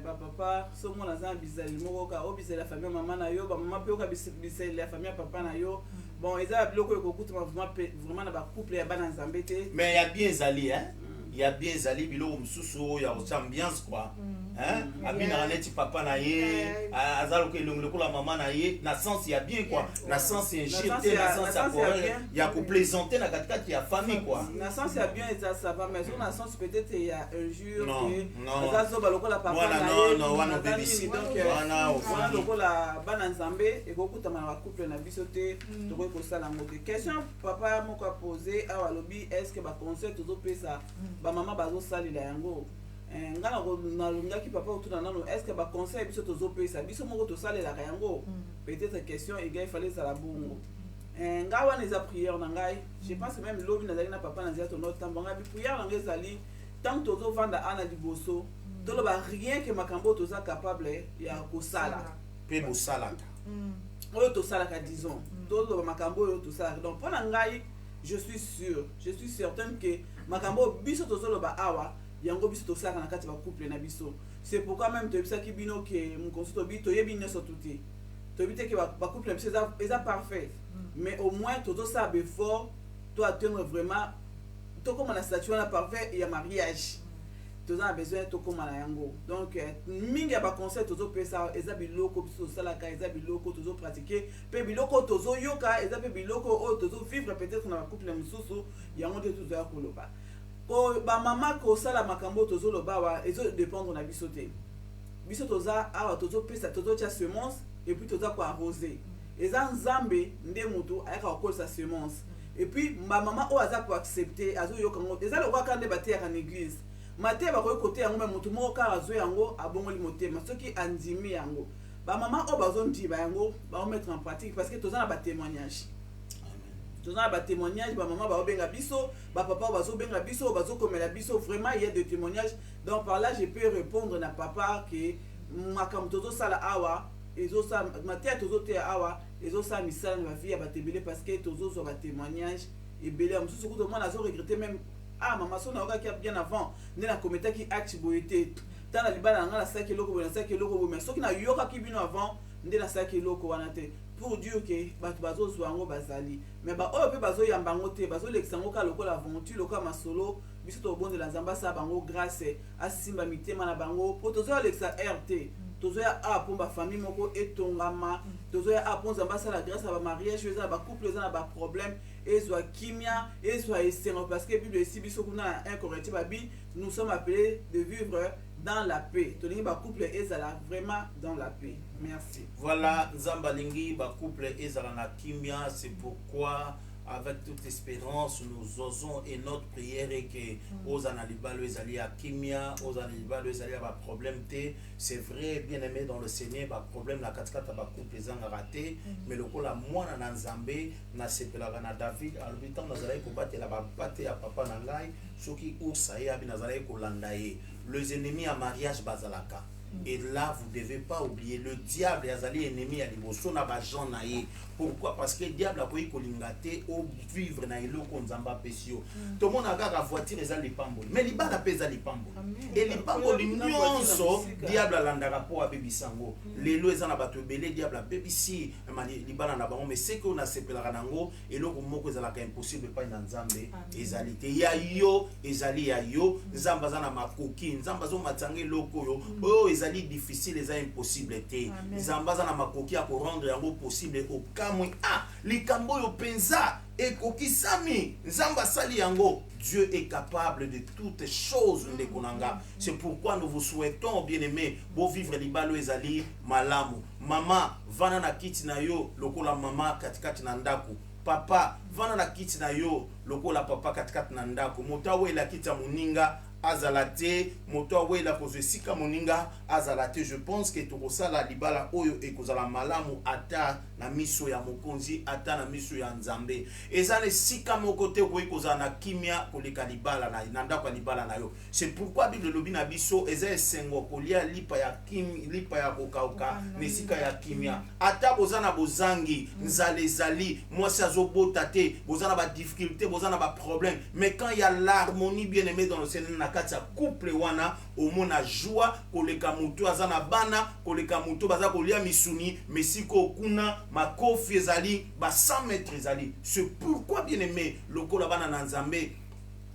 Speaker 3: papa so mona za bizali moko ka obizela la famille maman na yo ba maman pe ka bizela la famille papa na yo bon eza biloko ekokuta vraiment na ba couple ya bana nzambe te
Speaker 1: mais il y a bien zali hein il y a bien zali biloko mususu ya ambiance quoi hein abina neti papa na ye azalo ke longo la maman na ye na sens il y a bien quoi na sens ingénieux na sens ça il y a ko plaisanter na katikati ya famille quoi
Speaker 3: na sens il y a bien ça va mais na sens peut-être il y a un jour que azazo baloko la papa na ye
Speaker 1: non wana bebisi
Speaker 3: donc wana lokola bana nzambe ekokuta na couple na biso te tokoki kosala ngote question papa moko a posé awa lobi est-ce que ba conseil toujours pesa ba mama bazosalela yango ngana nalongaki papa otuna nano est-ce que ba conseil biso tozopesa biso moko tosalelaka yango peut-être question ega il fallait sala bongo nga wana eza prière na ngai je pense même lobi nazali na papa nazali to notre temps ngabi prière na ngai ezali tant tozovanda ana liboso toloba rien que makambo toza capable ya kosala
Speaker 1: pe bosalaka
Speaker 3: oyo tosalaka disons toloba makambo oyo tosalaka donc mpona ngai je suis certaine que makambo biso tozoloba awa yango biso tosalaka na kati ba couple na biso c'est pourquoi même toyebisaki bino ke mokonzi tobi toyebi nyonso tuti toyebi te ke ba couple na biso eza parfait mais au moins tozosala befort to atteindre vraiment tokoma na statut wana parfait ya mariage toza na besoin tokoma na yango donc mingi ya baconseil tozopesa eza biloko biso tosalaka eza biloko tozopratique mpe biloko tozoyoka eza mpe biloko oyo tozovivre peut-être na bacouple mosusu yango nde tozoya koloba ko ba mama ko sala makambo tozo loba wa ezo dépendre na biso te biso toza awa tozo pesa tozo tia semence et puis toza ko arroser eza nzambe nde mutu ayaka kokolisa semence et puis ba mama o aza ko accepter azo yoka ngo eza lokwa kande bateyaka na église mate bakoki kote yango me mutu moko kaka azwi yango abongoli motema soki andimi yango bamama oyo bazondiba yango baomettre en pratique parce que toza na batémoignage toza na batémoignage bamama baobenga biso bapapa bazobenga biso bazokomela biso vraiment il y a des témoignages donc par là je peux répondre na papa que makambo tozosala awa ezosala mateya tozoteya awa ezosala misala na bavie ya bato ebele parce que tozozwa batémoignage ebele ya mosusu kuta omwana azoregrete même ah mama so naokaki bien avant nde nakometaki acte boye te tana libala na nga nasalaki eloko boye nasalaki eloko boye mais soki nayokaki bino avant nde nasalaki eloko wana te pour dire ke bato bazozwa yango bazali mais baoyo mpe bazoyamba yango te bazolekisa yango kaka lokola aventure lokola masolo biso tobondela nzambe asala bango grâce asimba mitema na bango mpo tozoyalekisa rt tozoya a mpo bafamille moko etongama tozoya a mpo nzambe asala grâce ya bamariage eza na bacouple eza na baproblème ezwa kimia ezwa esengo parce que bible esi biso kuna na 1 Corinthiens babi nous sommes appelés de vivre dans la paix tolingi bacouple ezala vraiment dans la paix merci.
Speaker 1: Voilà, nzambe alingi bacouple ezala na kimia, c'est pourquoi avec toute espérance nous osons et notre prière est que ozana libalo ezali ya kimia ozana libalo ezali ya ba problème te. C'est vrai bien aimé dans le Seigneur ba problème la katikata ba couple ezanga raté mais lokola mwana na nzambe na sepelaka na David albitant nazalaki kobatela ba bate ya papa na ngai soki ursa ye abi nazalaki kolanda ye les ennemis à mariage bazalaka. Et là, vous ne devez pas oublier, le diable est ennemi à l'émotion, na ba gens naïe. Pourquoi? Parce que le diable a pris kolingate au vivre na ilo konzamba pesio. Tout le monde a la voiture et les pambol. Mais les bas n'a pas les pambol. Et les pambol nyonso diable landara po a baby sango. Les lois en abato belé diable a baby si les bas na bango mais c'est qu'on a sepela nango et lo moko za la impossible pas na nzambe ezalité. Ya yo ezali ya yo nzamba za na makoki nzamba zo matsange loko yo. Oh ezali difficile eza impossible te. Nzamba za na makoki a ko rendre yango possible au likambo yo penza ekokisami nzamba sali yango. Dieu est capable de toutes choses ndekonanga. C'est pourquoi nous vous souhaitons bien aimé bo vivre libalo ezali malamu. Mama vana na kiti na yo lokola mama katikati na ndako. Papa vana na kiti na yo lokola papa katikati na ndako. Motawe la kiti ya muninga azalate moto awela kozesika moninga azalate. Je pense que tokosala libala oyo ekozala malamu ata na miso ya mokonzi ata na miso ya nzambe ezale sika moko te ko ekozala na kimia koleka libala na ndako libala na yo. C'est pourquoi Bible lobi na biso eza esengo kolia lipa ya kokauka nesika ya kimia ata bozana bozangi nzale zali mwasi azobota te bozana ba difficulté bozana ba problème mais quand il y a l'harmonie bien aimé dans le Seigneur na kati ya couple wana omona joie koleka mutu azana bana koleka mutu baza kolia misuni mesiko kuna makofi ezali ba 100 mètres ezali. C'est pourquoi bien aimé lokola bana na nzambe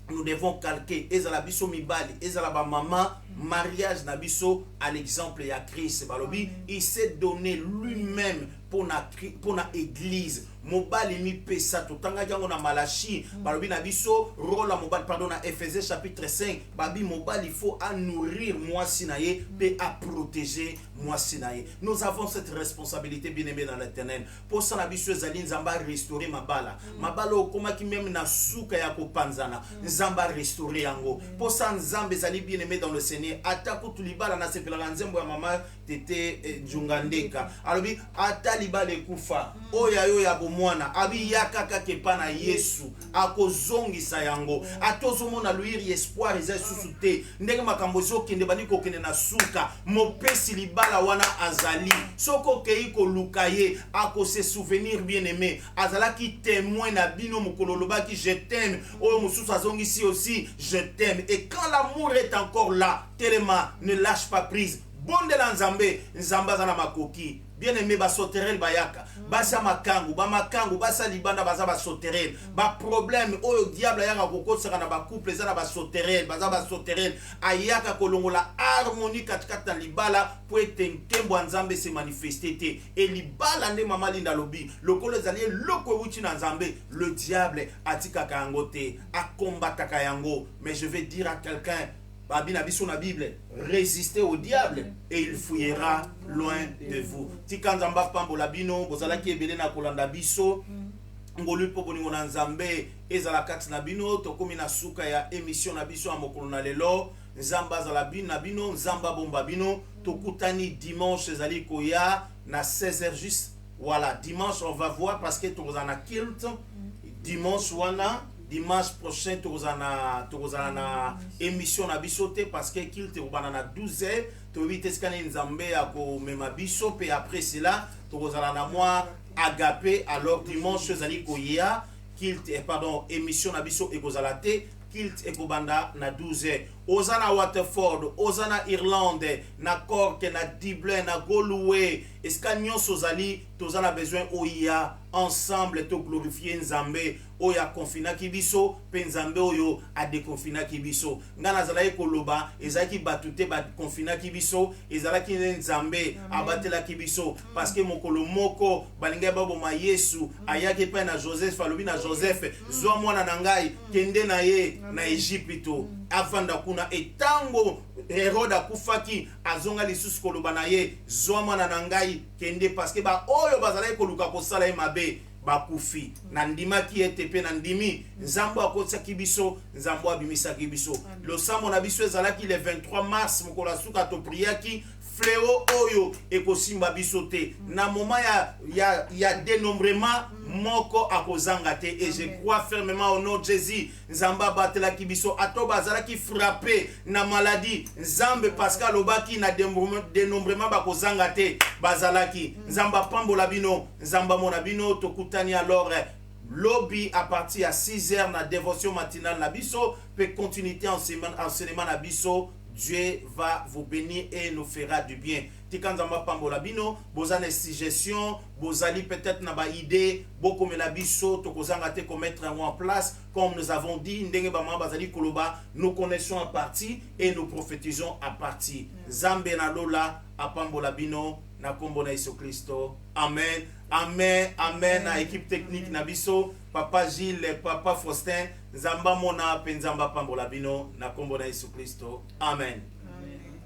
Speaker 1: nous devons calquer ezala biso mibali ezala ba maman mariage na biso à l'exemple ya Christ balobi il s'est donné lui-même pour na église mobali mi pesa totanga jango na Malachi balobi na biso rôle mobali pardon na Ephésiens chapitre 5 babi mobali il faut à nourrir moi sinaye et à protéger moi sinaye. Nous avons cette responsabilité bien aimé dans l'Éternel pour ça na biso ezali nzamba restaurer mabala okoma ki même na suka ya kopanzana nzamba restaurer yango pour ça nzambe ezali bien aimé dans le Seigneur ata kutulibala na sepela nzembo ya mama tete Njungandeka alobi ata libala ekufa oya yo ya bomwana abi yakaka kepa na Yesu akozongisa yango atozomona luiri espoir eza susu te ndenge makambo zokende bani kokende na suka mopesi libala wana azali soko kei koluka ye akose souvenir bien aimé azalaki témoin na bino mokolo lobaki je t'aime oyo mususu azongisi aussi je t'aime et quand l'amour est encore là telema ne lâche pas prise bondela nzambe nzamba zana makoki bien aimé basoterel bayaka basa makangu basa libanda baza basoterel ba problème oyo diable ayaka kokosaka na ba couple eza na basoterel baza basoterel ayaka kolongola harmonie katikati na libala po ete nkembo ya nzambe se manifeste te e libala nde mama linda lobi lokolo ezali eloko ewuti na nzambe le diable atikaka yango te akombataka yango. Mais je vais dire à quelqu'un babina biso na Bible, résistez au diable et il fouillera loin de vous. Tika nzamba pambola bino bozalaki ebele na kolanda biso ngolu po boningo na nzambe ezala kati na bino tokomi na suka ya émission na biso ya mokolo na lelo nzamba zala bino na bino nzamba bomba bino tokutani dimanche ezali koya na 16h juste. Voilà, dimanche on va voir parce que tozana kilt dimanche wana dimanche prochain tozana na émission na biso te parce que kilt obana na 12h to viteskane nzambe ya ko mema biso pe après cela tozana na moi agapé alors dimanche ezali koya kilt pardon émission na biso ekozala te kilt ekobanda na 12h. Ozana Waterford, ozana Irlande, na Cork, na Dublin, na Gaulois, escanyon sozali, tozana besoin oya ensemble to glorifier Nzambe, oya confina kibiso, pe Nzambe oyo a déconfina kibiso. Ngana zalaye koloba, ezaki batute ba confina kibiso, ezalaki Nzambe abatela kibiso parce que mokolo moko balinga babo ma Yesu ayaki pe na Joseph falobi na Joseph zwa mwana na ngai kende na ye na Egypte avanda kuna etango Herode akufaki azonga lisusu koloba na ye zwa mwana na ngai kende parce que ba oyo bazalaki koluka kosala ye mabe bakufi na ndimaki ete pe na ndimi nzambo akotisaki biso nzambo abimisaki biso losambo na biso ezalaki le 23 mars mokolo suka to priaki fléau oyo ekosimba biso te na moment ya dénombrement moko akozanga te et je crois fermement au nom de Jésus nzamba batela kibiso atoba azalaki frappé na maladie nzambe Pascal obaki na dénombrement bakozanga te bazalaki nzamba pambola bino nzamba mona bino tokutani alors lobby à partir à 6h na dévotion matinale na biso peut continuité enseignement na biso. Dieu va vous bénir et nous fera du bien. Tikanzamba pambola bino, bozane suggestion, bozali peut-être na ba idée, boko melabiso, tokozanga te mettre en place, comme nous avons dit, ndenge ba bazali koloba, nous connaissons à partie et nous prophétisons à partie. Zambe na lola, apambola bino, na kombo na Yesu Kristo. Amen. Amen. Amen. Na équipe technique na biso, Papa Gilles, Papa Faustin, Zamba mona penzamba pambola bino, na kombo na Yesu Kristo. Amen.
Speaker 3: Amen.